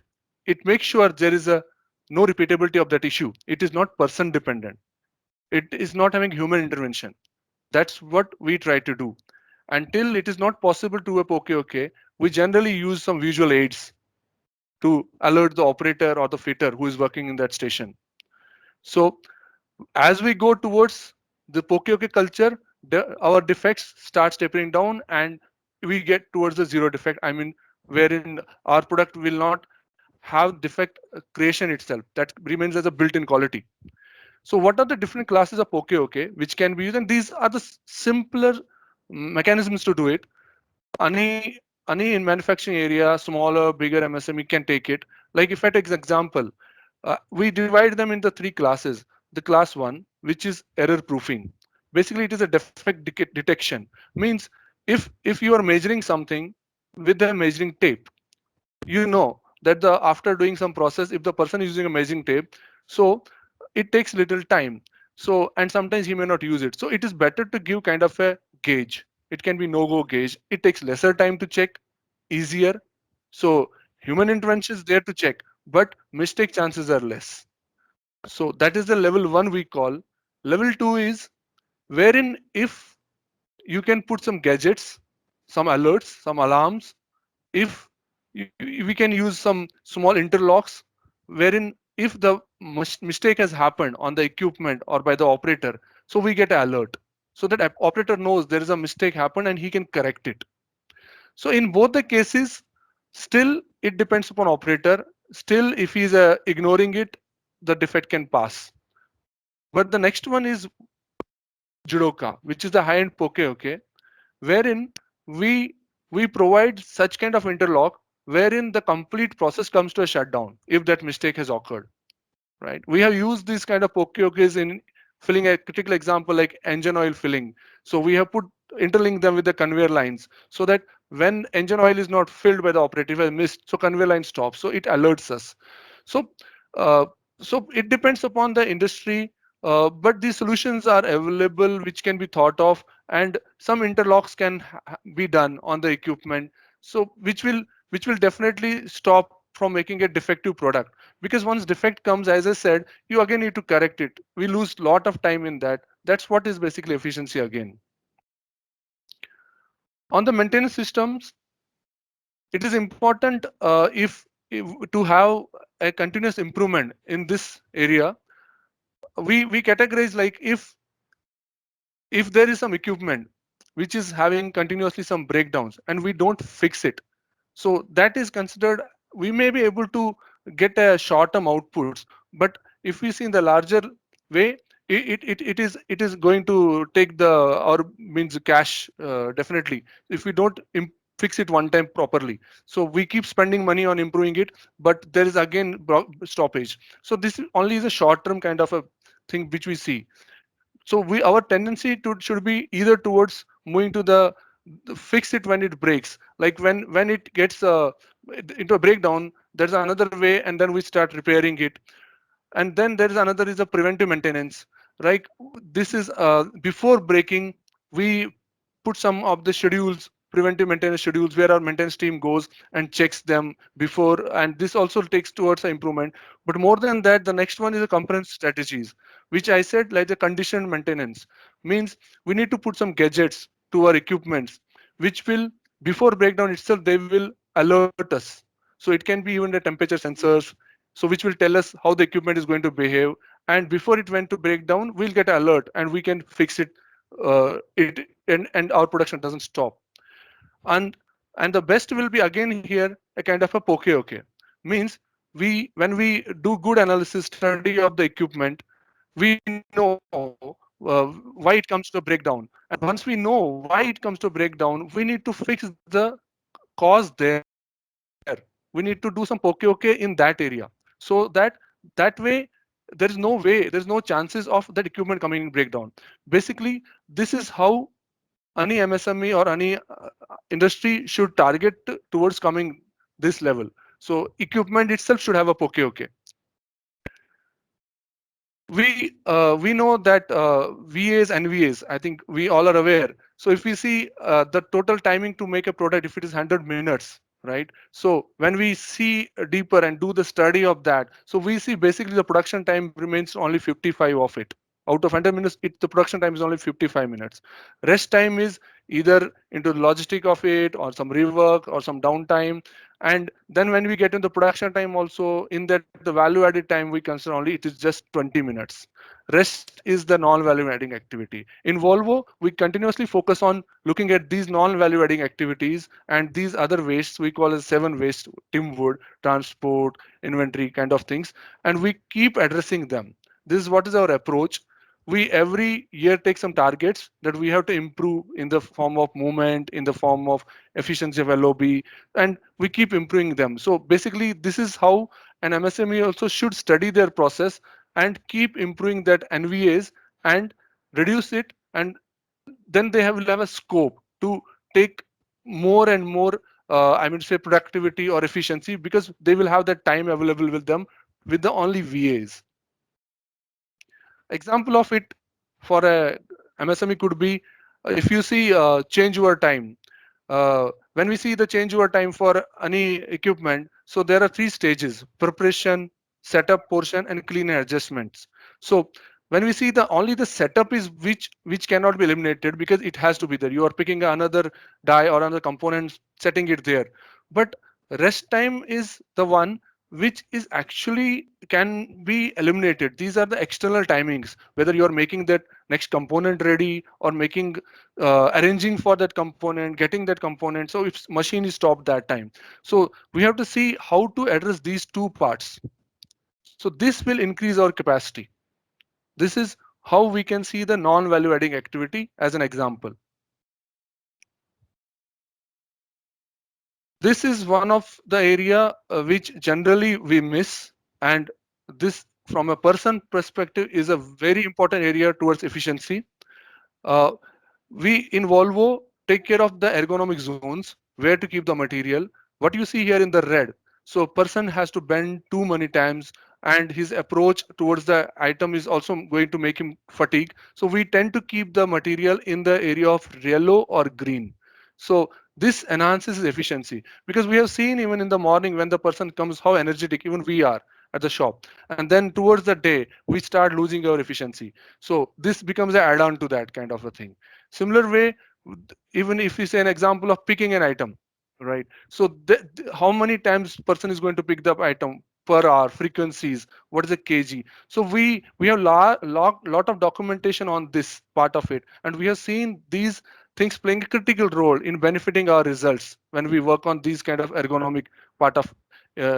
makes sure there is a no repeatability of that issue. It is not person dependent. It is not having human intervention. That's what we try to do. Until it is not possible to a poke, we generally use some visual aids to alert the operator or the fitter who is working in that station. So as we go towards the poke culture, our defects start tapering down and we get towards the zero defect. I mean, wherein our product will not have defect creation itself. That remains as a built-in quality. So what are the different classes of poke which can be used? And these are the simpler mechanisms to do it. Any in manufacturing area, smaller, bigger MSME can take it. Like if I take an example, we divide them into three classes. The class one, which is error proofing. Basically, it is a defect detection. Means if you are measuring something with a measuring tape, you know that the after doing some process, if the person is using a measuring tape, so it takes little time. So and sometimes he may not use it. So it is better to give kind of a gauge. It can be no-go gauge. It takes lesser time to check, easier. So human intervention is there to check, but mistake chances are less. So that is the level one we call. Level two is wherein if you can put some gadgets, some alerts, some alarms, if we can use some small interlocks wherein if the mistake has happened on the equipment or by the operator, so we get an alert so that operator knows there is a mistake happened and he can correct it. So in both the cases, still it depends upon operator. Still, if he's ignoring it, the defect can pass. But the next one is Judoka, which is the high-end poke, wherein we we provide such kind of interlock wherein the complete process comes to a shutdown if that mistake has occurred. Right? We have used these kind of poke in filling a critical example like engine oil filling. So we have put interlink them with the conveyor lines so that when engine oil is not filled by the operator, if I missed, so conveyor line stops. So it alerts us. So uh, so it depends upon the industry, but these solutions are available which can be thought of, and some interlocks can be done on the equipment. So which will definitely stop from making a defective product, because once defect comes, as I said, you again need to correct it. We lose a lot of time in that. That's what is basically efficiency again. On the maintenance systems, it is important if to have a continuous improvement in this area. We categorize like if there is some equipment which is having continuously some breakdowns and we don't fix it, so that is considered, we may be able to get a short-term outputs, but if we see in the larger way, it is going to take the or means cash, definitely, if we don't fix it one time properly. So we keep spending money on improving it, but there is again stoppage. So this only is a short-term kind of a thing which we see. So our tendency to should be either towards moving to the fix it when it breaks, like when it gets into a breakdown, there's another way, and then we start repairing it. And then there is another is a preventive maintenance. Like this is before breaking, we put some of the schedules, preventive maintenance schedules, where our maintenance team goes and checks them before, and this also takes towards an improvement. But more than that, the next one is the component strategies, which I said, like the condition maintenance, means we need to put some gadgets to our equipments which will, before breakdown itself, they will alert us. So it can be even the temperature sensors, so which will tell us how the equipment is going to behave, and before it went to breakdown, we'll get an alert and we can fix it, and our production doesn't stop. And and the best will be again here a kind of a poke, means when we do good analysis study of the equipment, we know why it comes to a breakdown. And once we know why it comes to a breakdown, we need to fix the cause there. We need to do some poke in that area, so that way there's no chances of that equipment coming in breakdown. Basically, this is how any MSME or any industry should target towards coming this level. So equipment itself should have a POK. We know that VAs and VAs, I think we all are aware. So if we see the total timing to make a product, if it is 100 minutes, right? So when we see deeper and do the study of that, so we see basically the production time remains only 55 of it. Out of 100 minutes, the production time is only 55 minutes. Rest time is either into the logistic of it or some rework or some downtime. And then when we get into production time also, in that the value added time we consider only it is just 20 minutes. Rest is the non-value adding activity. In Volvo, we continuously focus on looking at these non-value adding activities and these other wastes we call as 7 waste: timber, wood, transport, inventory kind of things, and we keep addressing them. This is what is our approach. We every year take some targets that we have to improve in the form of movement, in the form of efficiency of LOB, and we keep improving them. So basically, this is how an MSME also should study their process and keep improving that NVAs and reduce it, and then will have a scope to take more and more, I mean, say productivity or efficiency, because they will have that time available with them with the only VAs. Example of it for a MSME could be if you see changeover time. When we see the changeover time for any equipment, so there are 3 stages: preparation, setup portion, and clean adjustments. So when we see only the setup is which cannot be eliminated because it has to be there. You are picking another die or another component, setting it there. But rest time is the one which is actually can be eliminated. These are the external timings, whether you are making that next component ready or making arranging for that component, getting that component. So if machine is stopped that time, so we have to see how to address these 2 parts. So this will increase our capacity. This is how we can see the non-value adding activity as an example. This is one of the area which generally we miss, and this from a person perspective is a very important area towards efficiency. We in Volvo take care of the ergonomic zones, where to keep the material. What you see here in the red, so person has to bend too many times, and his approach towards the item is also going to make him fatigue. So we tend to keep the material in the area of yellow or green. So this enhances efficiency, because we have seen even in the morning when the person comes how energetic even we are at the shop, and then towards the day we start losing our efficiency. So this becomes an add-on to that kind of a thing. Similar way, even if we say an example of picking an item, right? So how many times person is going to pick the item per hour, frequencies, what is a kg? So we have lot of documentation on this part of it, and we have seen these things playing a critical role in benefiting our results when we work on these kind of ergonomic part of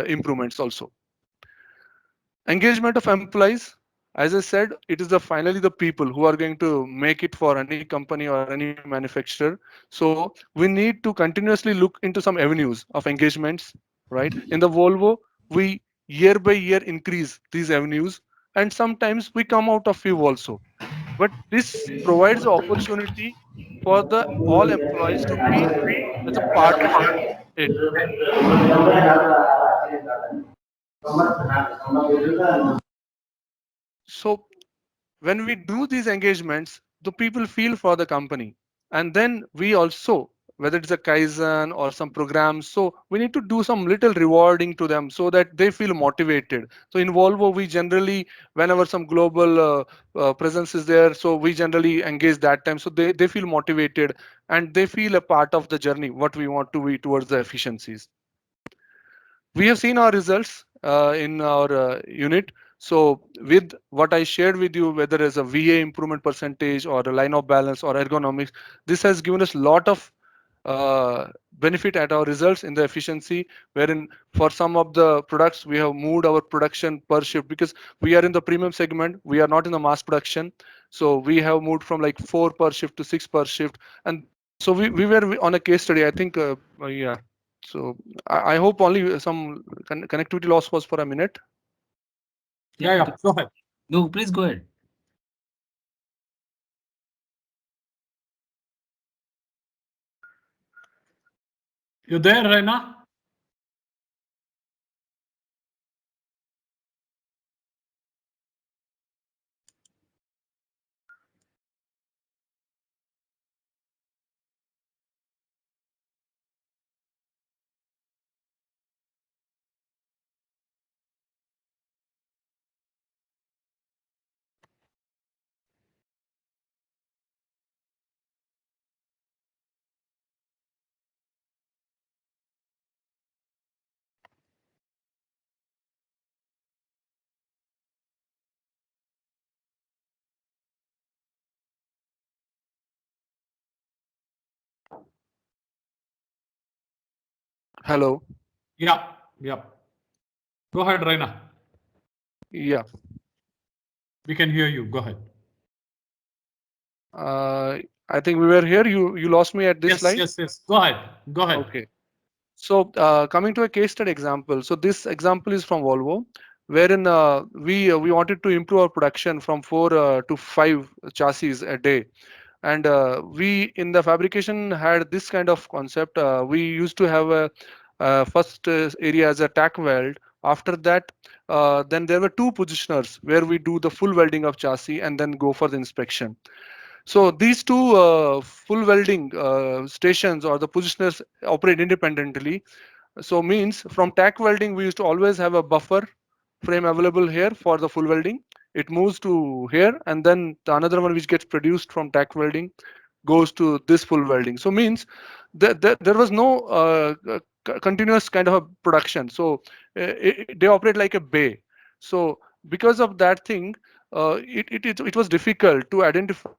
improvements also. Engagement of employees, as I said, it is finally the people who are going to make it for any company or any manufacturer. So we need to continuously look into some avenues of engagements, right? In the Volvo, we year by year increase these avenues, and sometimes we come out of few also. But this provides the opportunity for the all employees to be as a part of it. So when we do these engagements, the people feel for the company, and then we also, whether it's a Kaizen or some programs, so we need to do some little rewarding to them so that they feel motivated. So in Volvo, we generally, whenever some global presence is there, so we generally engage that time, so they feel motivated and they feel a part of the journey what we want to be towards the efficiencies. We have seen our results in our unit. So with what I shared with you, whether as a VA improvement percentage or a line of balance or ergonomics, this has given us a lot of benefit at our results in the efficiency, wherein for some of the products we have moved our production per shift, because we are in the premium segment, we are not in the mass production. So we have moved from like 4 per shift to 6 per shift. And so we were on a case study, I think, yeah. So I hope only some connectivity loss was for a minute. Yeah, go ahead. No, please go ahead. You there, Raina? Hello. Yeah, yeah. Go ahead, Raina. Yeah. We can hear you. Go ahead. I think we were here. You lost me at this Yes, slide. yes, yes. Go ahead. Go ahead. Okay. So coming to a case study example. So this example is from Volvo, wherein we wanted to improve our production from 4 to 5 chassis a day. And we in the fabrication had this kind of concept. We used to have a first area as a tack weld. After that, then there were two positioners where we do the full welding of chassis and then go for the inspection. So these two full welding stations or the positioners operate independently. So means from tack welding, we used to always have a buffer frame available here for the full welding. It moves to here, and then the another one which gets produced from tack welding goes to this full welding. So means that there was no continuous kind of a production. So they operate like a bay. So because of that thing, it was difficult to identify.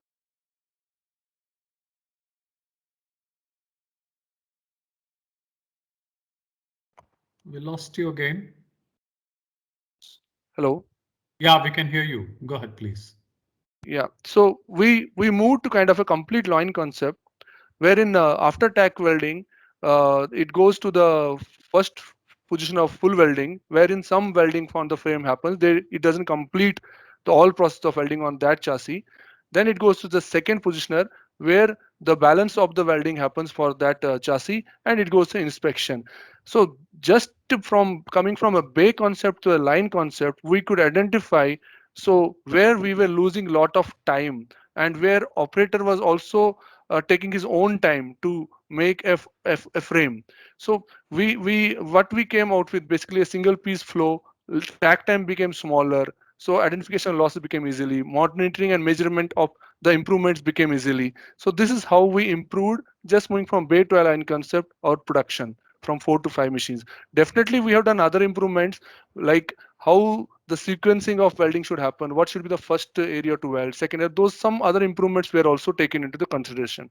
We lost you again. Hello. Yeah, we can hear you. Go ahead, please. Yeah. So we moved to kind of a complete line concept wherein after tack welding, it goes to the first position of full welding, wherein some welding on the frame happens. It doesn't complete the all process of welding on that chassis. Then it goes to the second positioner where the balance of the welding happens for that chassis, and it goes to inspection. So just from coming from a bay concept to a line concept, we could identify so where we were losing lot of time and where operator was also taking his own time to make a frame. So we what we came out with basically a single piece flow. Tack time became smaller, so identification losses became easily. Monitoring and measurement of the improvements became easily. So this is how we improved, just moving from bay to align concept or production from 4 to 5 machines. Definitely we have done other improvements like how the sequencing of welding should happen, what should be the first area to weld, second, those some other improvements were also taken into the consideration.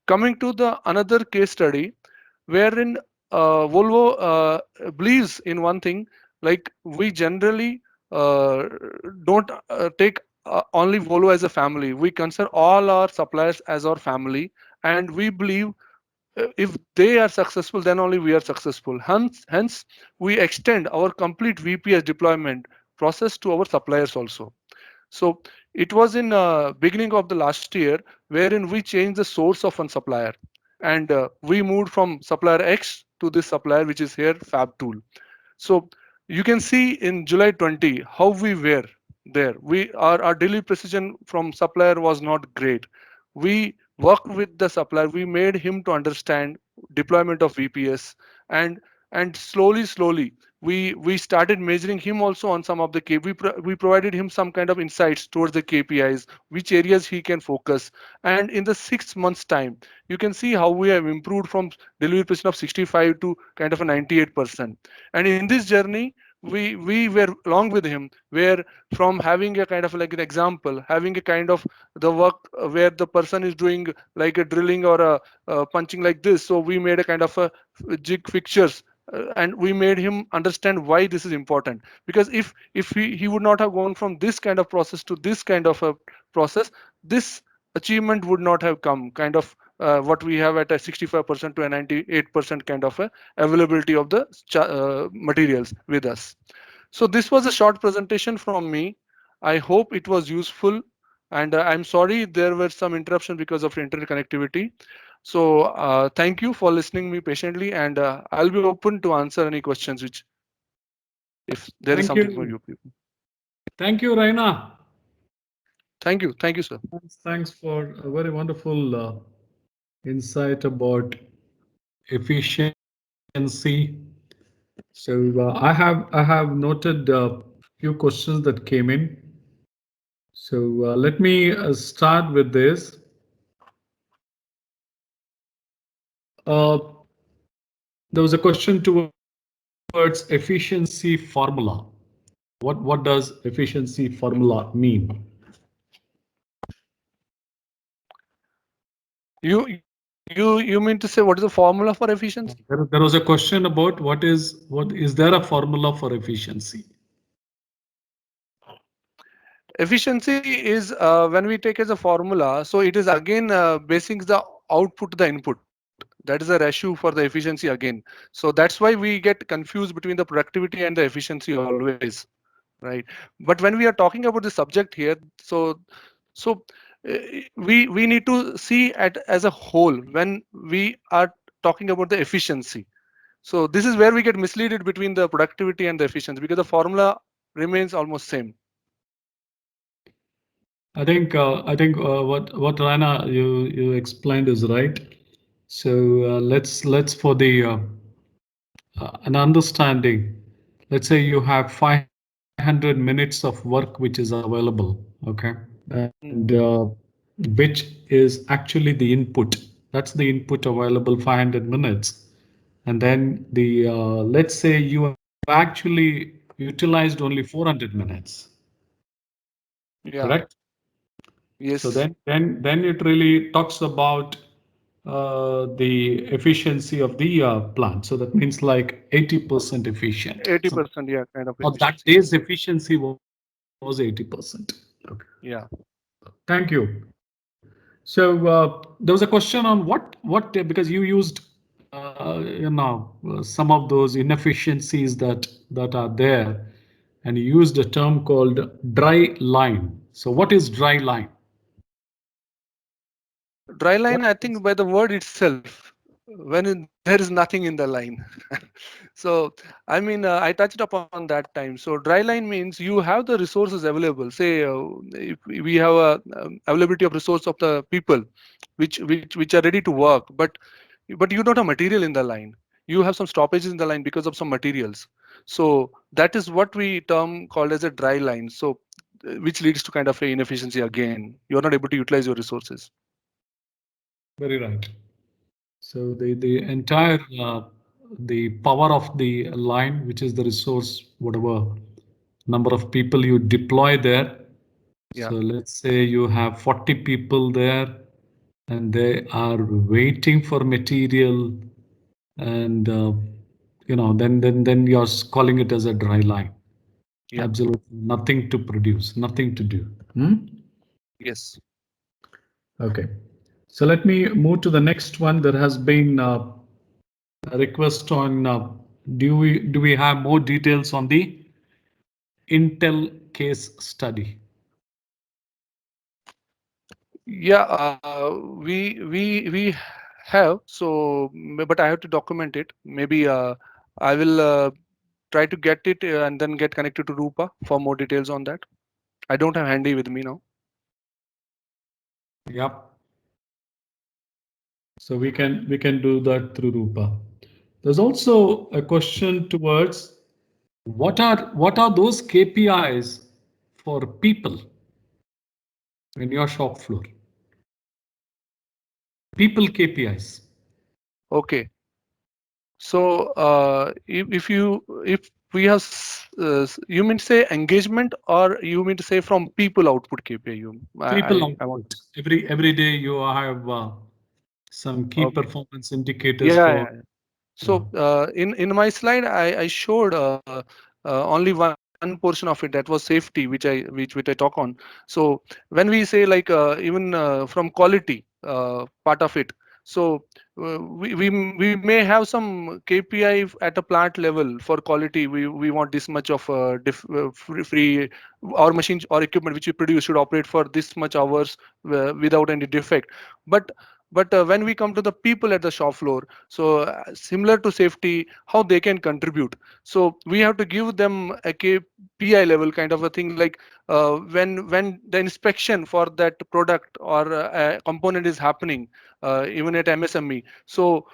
Coming to the another case study wherein Volvo believes in one thing, like we generally don't take only Volvo as a family. We consider all our suppliers as our family, and we believe if they are successful, then only we are successful. Hence, we extend our complete VPS deployment process to our suppliers also. So it was in beginning of the last year wherein we changed the source of one supplier, and we moved from supplier X to this supplier which is here Fab Tool. So you can see in July 20 how we were there. Our daily precision from supplier was not great. We worked with the supplier. We made him to understand deployment of VPS, and slowly we started measuring him also on some of the we provided him some kind of insights towards the KPIs, which areas he can focus. And in the 6 months time, you can see how we have improved from delivery precision of 65 to kind of a 98%. And in this journey, we were along with him, where from having a kind of like an example, having a kind of the work where the person is doing like a drilling or a punching like this, so we made a kind of a jig fixtures, and we made him understand why this is important. Because if he would not have gone from this kind of process to this kind of a process, this achievement would not have come, kind of what we have at a 65% to a 98% kind of a availability of the materials with us. So this was a short presentation from me. I hope it was useful, and I'm sorry there were some interruption because of internet connectivity. So thank you for listening me patiently, and I'll be open to answer any questions which, if there is Thank something for you. you people. Thank you, Raina. Thank you, sir. Thanks for a very wonderful insight about efficiency. So I have noted a few questions that came in. So let me start with this. Uh, there was a question towards efficiency formula. What does efficiency formula mean? You mean to say what is the formula for efficiency? There was a question about what is there a formula for efficiency? Efficiency is when we take as a formula, so it is again basing the output to the input. That is a ratio for the efficiency again. So that's why we get confused between the productivity and the efficiency always, right? But when we are talking about the subject here, so we need to see at as a whole when we are talking about the efficiency. So this is where we get misleaded between the productivity and the efficiency, because the formula remains almost same. I think what Rana you explained is right. So let's for the an understanding. Let's say you have 500 minutes of work which is available. Okay, and which is actually the input. That's the input available 500 minutes. And then the let's say you have actually utilized only 400 minutes, Yeah. correct? So Yes. then it really talks about the efficiency of the plant. So that means like 80% efficient. So 80%, yeah, kind of or that efficiency. day's Yes. efficiency was 80%. Okay. Yeah. Thank you. So there was a question on what because you used some of those inefficiencies that are there, and you used a term called dry line. So what is dry line? Dry line, What I is think by the word itself, there is nothing in the line. So, I mean, I touched upon that time. So, dry line means you have the resources available. Say, if we have a availability of resource of the people, which are ready to work, but you don't have material in the line. You have some stoppages in the line because of some materials. So that is what we term called as a dry line. So, which leads to kind of a inefficiency again. You are not able to utilize your resources. very right? So the entire the power of the line, which is the resource, whatever number of people you deploy there. Yeah. So let's say you have 40 people there and they are waiting for material, and then you're calling it as a dry line. Yeah. Absolutely nothing to produce, nothing to do. Yes. Okay. So let me move to the next one. There has been a request on do we have more details on the Intel case study? Yeah. We have. So, but I have to document it. Maybe I will try to get it and then get connected to Rupa for more details on that. I don't have handy with me now. Yep. So we can do that through Rupa. There's also a question towards what are those KPIs for people in your shop floor? People KPIs. Okay. So if we have you mean to say engagement, or you mean to say from people output KPI? People I want. output. Every day you have some key Okay. performance indicators Yeah. for. Yeah. Yeah. So in my slide, I showed only one portion of it, that was safety, which I talk on. So when we say like even from quality part of it, so we may have some KPI at a plant level for quality. We want this much of free our machines or equipment which we produce should operate for this much hours without any defect. But But when we come to the people at the shop floor, so similar to safety, how they can contribute. So we have to give them a KPI level kind of a thing, like when the inspection for that product or a component is happening, even at MSME. So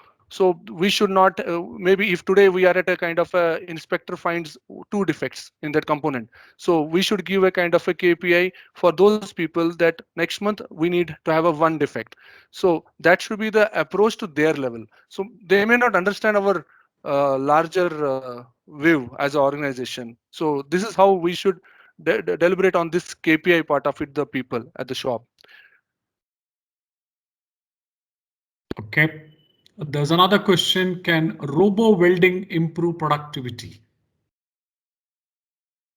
we should not, maybe if today we are at a kind of a inspector finds 2 defects in that component, so we should give a kind of a KPI for those people that next month we need to have a 1 defect. So that should be the approach to their level. So they may not understand our larger view as an organization. So this is how we should deliberate on this KPI part of it, the people at the shop. Okay. There's another question. Can robo welding improve productivity?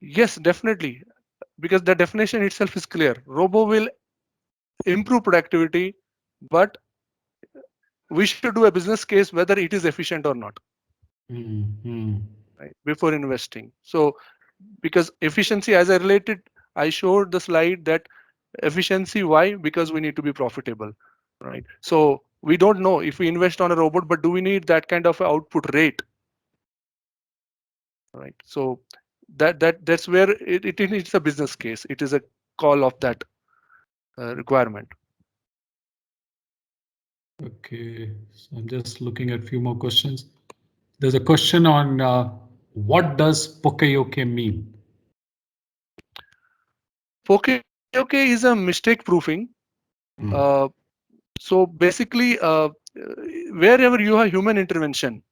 Yes, definitely. Because the definition itself is clear. Robo will improve productivity, but we should do a business case whether it is efficient or not, right, before investing. So because efficiency, as I showed the slide that efficiency, why? Because we need to be profitable, right? So we don't know if we invest on a robot, but do we need that kind of output rate, right? So that's where it's a business case. It is a call of that requirement. Okay, so I'm just looking at a few more questions. There's a question on what does Poka-yoke mean? Poka-yoke is a mistake proofing. So basically, wherever you have human intervention,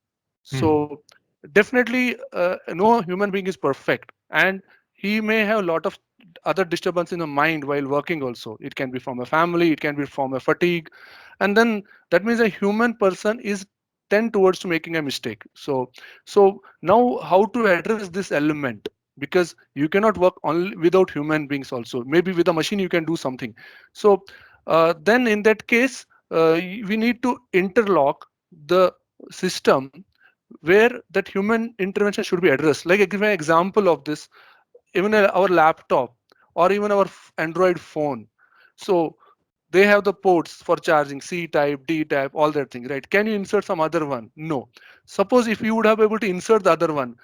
so definitely no human being is perfect, and he may have a lot of other disturbance in the mind while working also. It can be from a family, it can be from a fatigue, and then that means a human person is tend towards to making a mistake. So now how to address this element, because you cannot work only without human beings also. Maybe with a machine you can do something. So then in that case, we need to interlock the system where that human intervention should be addressed. Like I give an example of this, even our laptop or even our Android phone. So they have the ports for charging, C type, D type, all that thing, right? Can you insert some other one? No. Suppose if you would have able to insert the other one,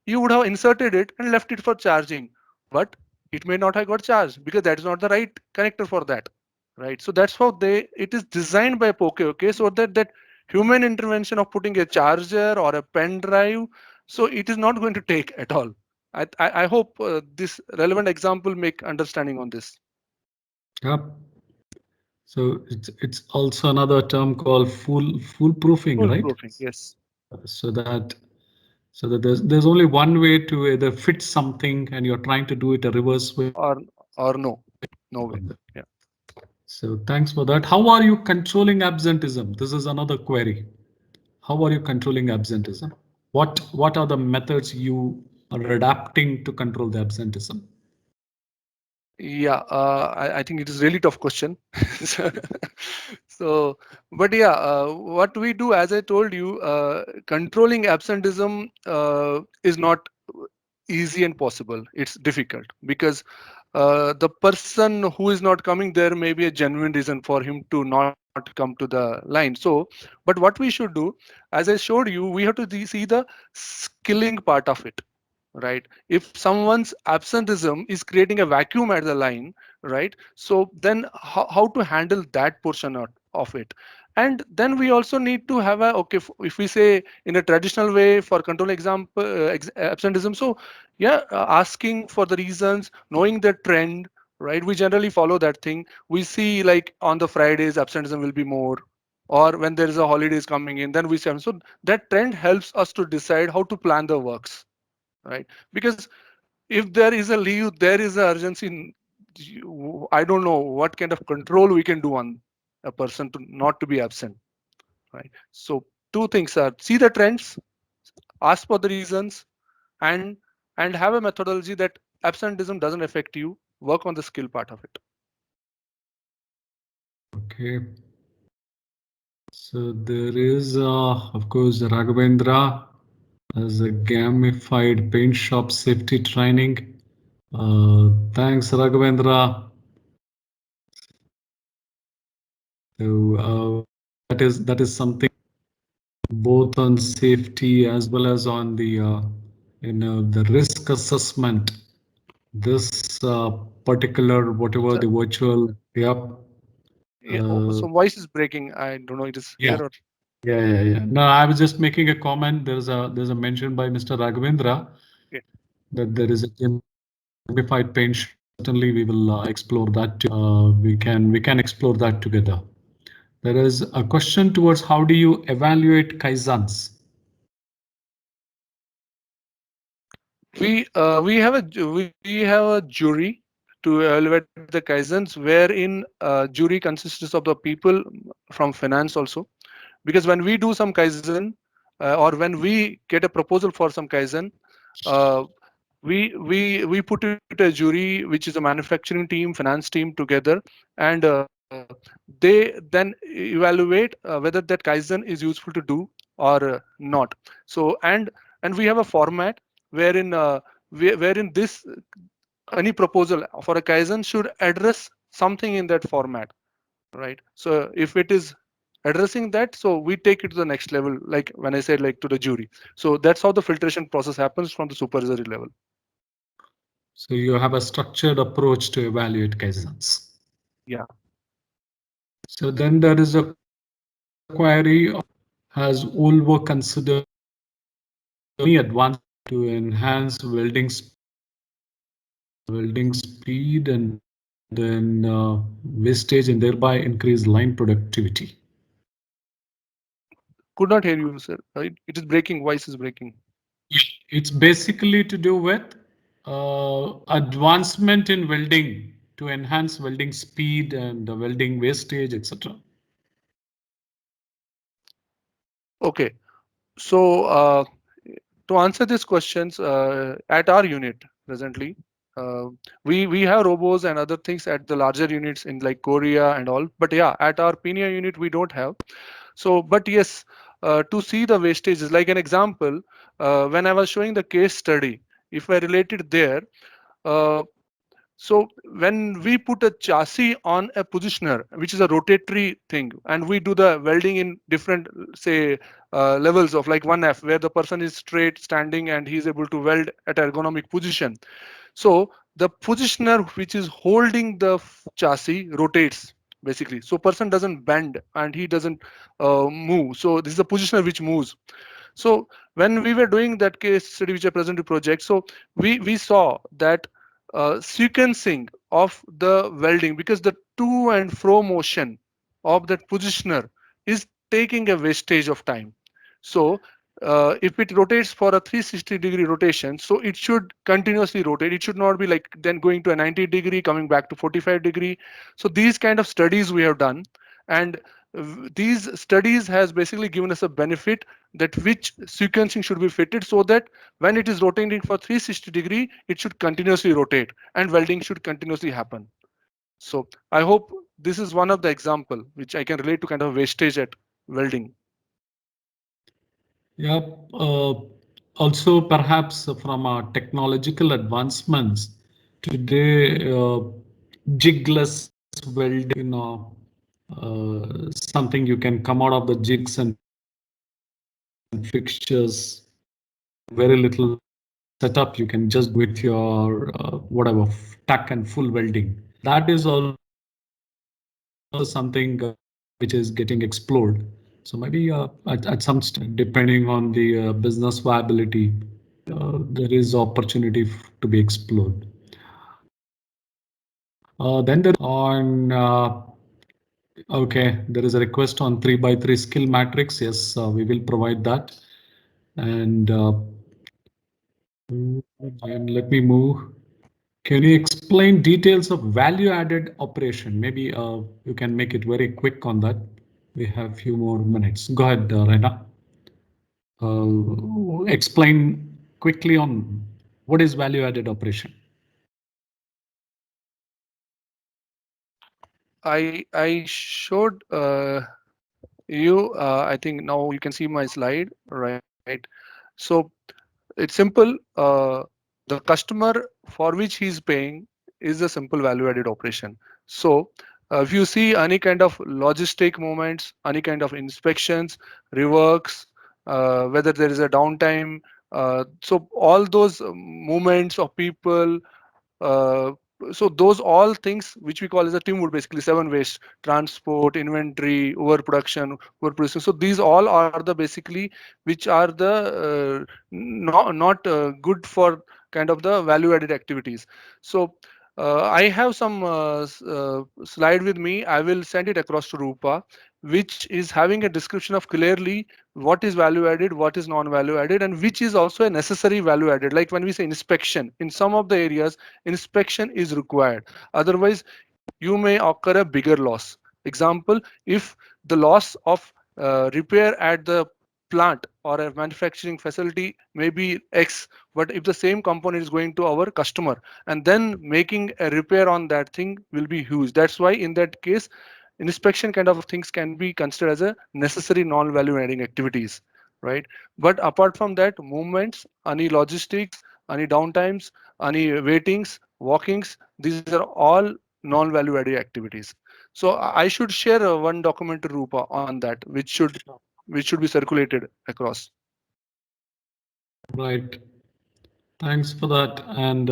you would have inserted it and left it for charging, but it may not have got charged because that is not the right connector for that, right? So that's how it is designed by Poka-yoke, so that human intervention of putting a charger or a pen drive, so it is not going to take at all. I hope this relevant example make understanding on this. Yep. So it's also another term called foolproofing, right? Foolproofing, yes. So that there's only one way to either fit something, and you're trying to do it a reverse way. Or no way. Yeah. So thanks for that. How are you controlling absenteeism? This is another query. How are you controlling absenteeism? What are the methods you are adapting to control the absenteeism? Yeah, I think it is really tough question. So, but yeah, what we do, as I told you, controlling absenteeism is not easy and possible. It's difficult because the person who is not coming there may be a genuine reason for him to not come to the line. So, but what we should do, as I showed you, we have to see the skilling part of it, right? If someone's absenteeism is creating a vacuum at the line, right? So then how to handle that portion of it. And then we also need to have a, okay, if we say in a traditional way for control absenteeism, so yeah, asking for the reasons, knowing the trend, right? We generally follow that thing. We see like on the Fridays absenteeism will be more, or when there is a holidays coming in, then we say, so that trend helps us to decide how to plan the works, right? Because if there is a leave, there is an urgency. I don't know what kind of control we can do on a person to not to be absent, right? So two things are see the trends, ask for the reasons, and have a methodology that absenteeism doesn't affect you. Work on the skill part of it. Okay. So there is, of course, Raghavendra as a gamified paint shop safety training. Thanks, Raghavendra. So that is something both on safety as well as on the the risk assessment. This particular whatever Sir. the virtual Yeah, so voice is breaking. I don't know it is yeah. here or Yeah. No, I was just making a comment. There's a mention by Mr. Raghavendra that there is a gamified paint. Certainly, we will explore that. We can explore that together. There is a question towards how do you evaluate kaizans? we have a jury to evaluate the kaizens, wherein jury consists of the people from finance also, because when we do some kaizen or when we get a proposal for some kaizen, we put it a jury which is a manufacturing team, finance team together, and they then evaluate whether that kaizen is useful to do or not. So and we have a format wherein wherein this any proposal for a kaizen should address something in that format, right? So if it is addressing that, so we take it to the next level, like when I said, like to the jury. So that's how the filtration process happens from the supervisory level. So you have a structured approach to evaluate kaizans. Yeah. So then there is a query: has Volvo considered any advance to enhance welding speed and then wastage and thereby increase line productivity? Could not hear you, sir. It is breaking. Voice is breaking. It's basically to do with advancement in welding to enhance welding speed and the welding wastage, etc. Okay. So to answer these questions, at our unit presently, we have robos and other things at the larger units in like Korea and all. But yeah, at our Penia unit we don't have. So, but yes, to see the wastages, like an example, when I was showing the case study, if I related there, so when we put a chassis on a positioner, which is a rotatory thing, and we do the welding in different, say, levels of like 1F, where the person is straight standing and he's able to weld at ergonomic position. So the positioner which is holding the chassis rotates basically. So person doesn't bend and he doesn't move. So this is a positioner which moves. So when we were doing that case study which I presented project, so we saw that sequencing of the welding, because the to and fro motion of that positioner is taking a wastage of time. So if it rotates for a 360-degree rotation, so it should continuously rotate. It should not be like then going to a 90-degree, coming back to 45-degree. So these kind of studies we have done, and these studies has basically given us a benefit that which sequencing should be fitted, so that when it is rotating for 360-degree, it should continuously rotate and welding should continuously happen. So I hope this is one of the example which I can relate to kind of wastage at welding. Yeah. Also, perhaps from our technological advancements today, jigless welding, something you can come out of the jigs and fixtures, very little setup. You can just with your whatever tack and full welding. That is also something which is getting explored. So maybe at some depending on the business viability, there is opportunity to be explored. Then there on okay, there is a request on 3x3 skill matrix. Yes, we will provide that. And let me move. Can you explain details of value-added operation? Maybe you can make it very quick on that. We have a few more minutes. Go ahead, Raina. Explain quickly on what is value-added operation. I showed you. I think now you can see my slide, right? So it's simple. The customer for which he's paying is a simple value-added operation. So If you see any kind of logistic movements, any kind of inspections, reworks, whether there is a downtime, so all those movements of people, uh, so those all things which we call as a teamwork, basically 7 ways: transport, inventory, overproduction, overproduction. So these all are the basically which are the not good for kind of the value added activities. So I have some slide with me. I will send it across to Rupa, which is having a description of clearly what is value added, what is non-value added, and which is also a necessary value added. Like when we say inspection, in some of the areas, inspection is required. Otherwise, you may occur a bigger loss. Example, if the loss of repair at the plant or a manufacturing facility may be X, but if the same component is going to our customer and then making a repair on that thing will be huge. That's why in that case, inspection kind of things can be considered as a necessary non-value adding activities, right? But apart from that, movements, any logistics, any downtimes, any waitings, walkings, these are all non-value added activities. So I should share one document to Rupa on that, which should be circulated across. Right. Thanks for that. And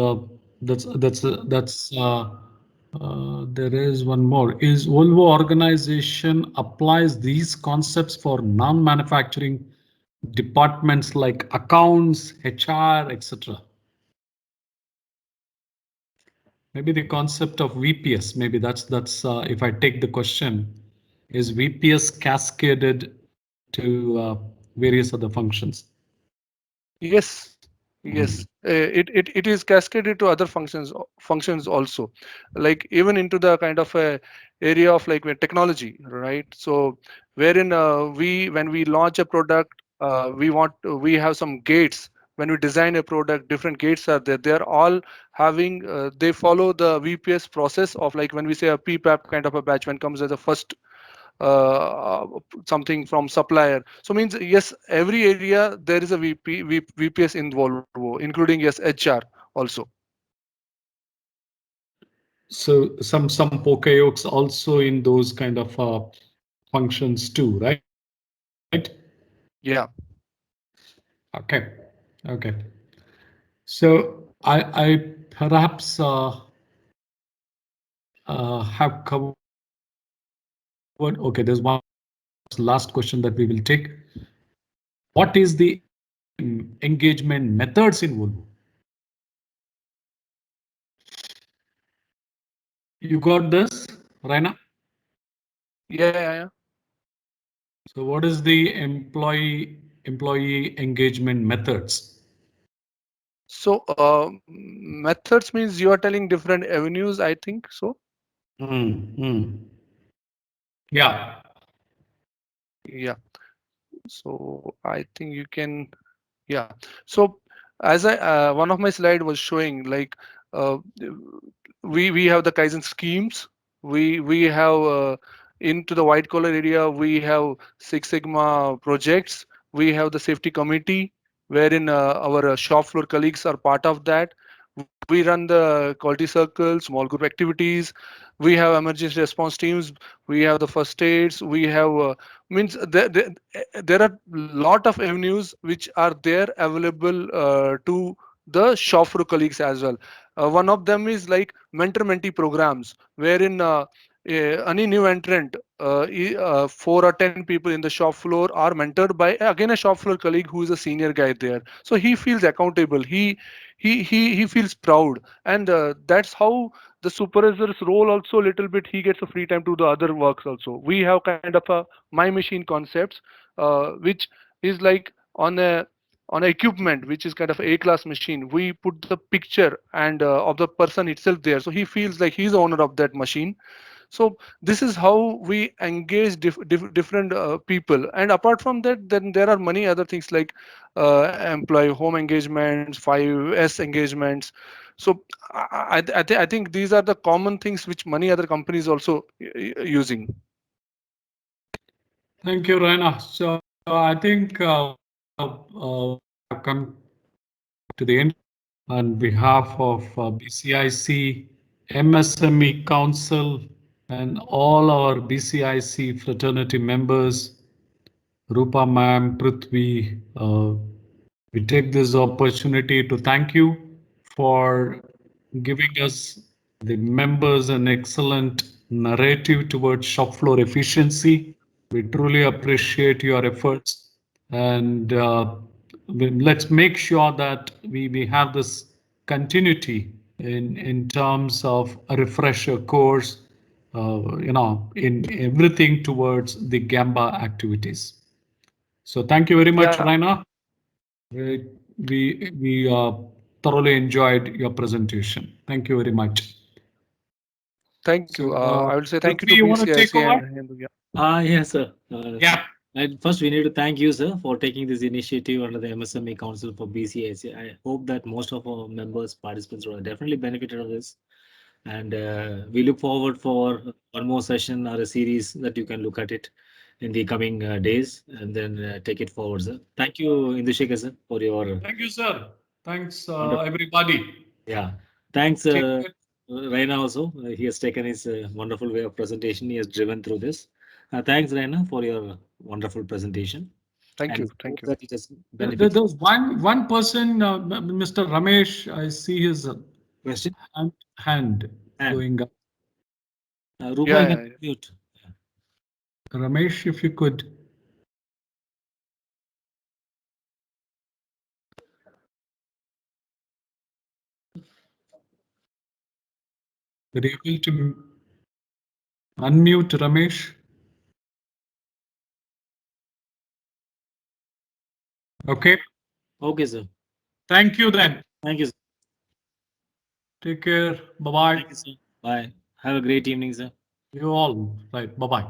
there is one more. Is Volvo organization applies these concepts for non-manufacturing departments like accounts, HR, etc. Maybe the concept of VPS. Maybe that's if I take the question, is VPS cascaded to various other functions? Yes, yes. It is cascaded to other functions also, like even into the kind of a area of like where technology, right? So wherein when we launch a product, we have some gates. When we design a product, different gates are there. They are all having they follow the VPS process of like when we say a PPAP kind of a batch when comes as a first something from supplier. So means yes, every area there is a VPS in Volvo, including yes HR also. So some Pokayokes also in those kind of functions too, right? Yeah. Okay. Okay. So I perhaps have covered. Okay, there's one last question that we will take. What is the engagement methods in Volvo? You got this, Raina? Yeah. So what is the employee engagement methods? So methods means you are telling different avenues, I think so. Yeah. Yeah. So I think you can. Yeah. So as I one of my slide was showing like uh, we have the Kaizen schemes. We have into the white collar area we have Six Sigma projects. We have the safety committee wherein our shop floor colleagues are part of that. We run the quality circles, small group activities. We have emergency response teams. We have the first aids. We have means there are lot of avenues which are there available to the shop floor colleagues as well. One of them is like mentor-mentee programs, wherein any new entrant, 4 or 10 people in the shop floor are mentored by again a shop floor colleague who is a senior guy there. So he feels accountable. He feels proud, and that's how the supervisor's role also a little bit he gets a free time to the other works also. We have kind of a my machine concepts, which is like on a equipment which is kind of a class machine. We put the picture and of the person itself there, so he feels like he's the owner of that machine. So this is how we engage different people. And apart from that, then there are many other things like employee home engagements, 5S engagements. So I think these are the common things which many other companies also using. Thank you, Raina. So I think I've come to the end. On behalf of BCIC, MSME Council, and all our BCIC fraternity members, Rupa ma'am, Prithvi, we take this opportunity to thank you for giving us, the members, an excellent narrative towards shop floor efficiency. We truly appreciate your efforts, and let's make sure that we have this continuity in terms of a refresher course, in everything towards the Gamba activities. So thank you very much, Yeah. Raina. We thoroughly enjoyed your presentation. Thank you very much. Thank you. So, I will say thank you Prithvi, to you want to take BCIC over? and Hindu. Yeah. Yes, sir. Yeah. And first, we need to thank you, sir, for taking this initiative under the MSME Council for BCIC. I hope that most of our members, participants, will definitely benefited of this. And we look forward for one more session or a series that you can look at it in the coming days and then take it forward, sir. Thank you, Indushekar, sir, for your. Thank you, sir. Thanks, Wonderful. everybody. Yeah. Thanks, Take care. Raina also. He has taken his wonderful way of presentation. He has driven through this. Thanks, Raina, for your wonderful presentation. Thank And you. Thank you. that it has benefited. There's one person, Mr. Ramesh. I see his Question? hand going up. Rupa, Yeah, you yeah, can yeah. mute. Ramesh, if you could. Are you able to unmute Ramesh? Okay. Okay, sir. Thank you then. Thank you, sir. Take care. Bye-bye. Thank you, sir. Bye. Have a great evening, sir. You all. Right. Bye-bye.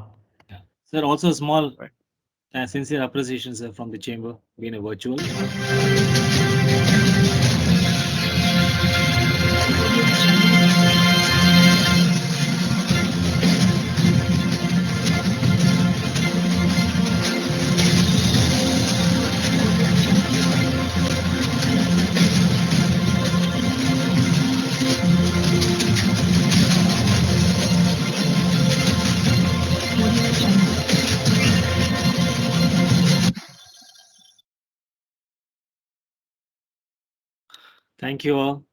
Yeah. Sir, also a small Right. sincere appreciation, sir, from the chamber, being a virtual. Thank you all.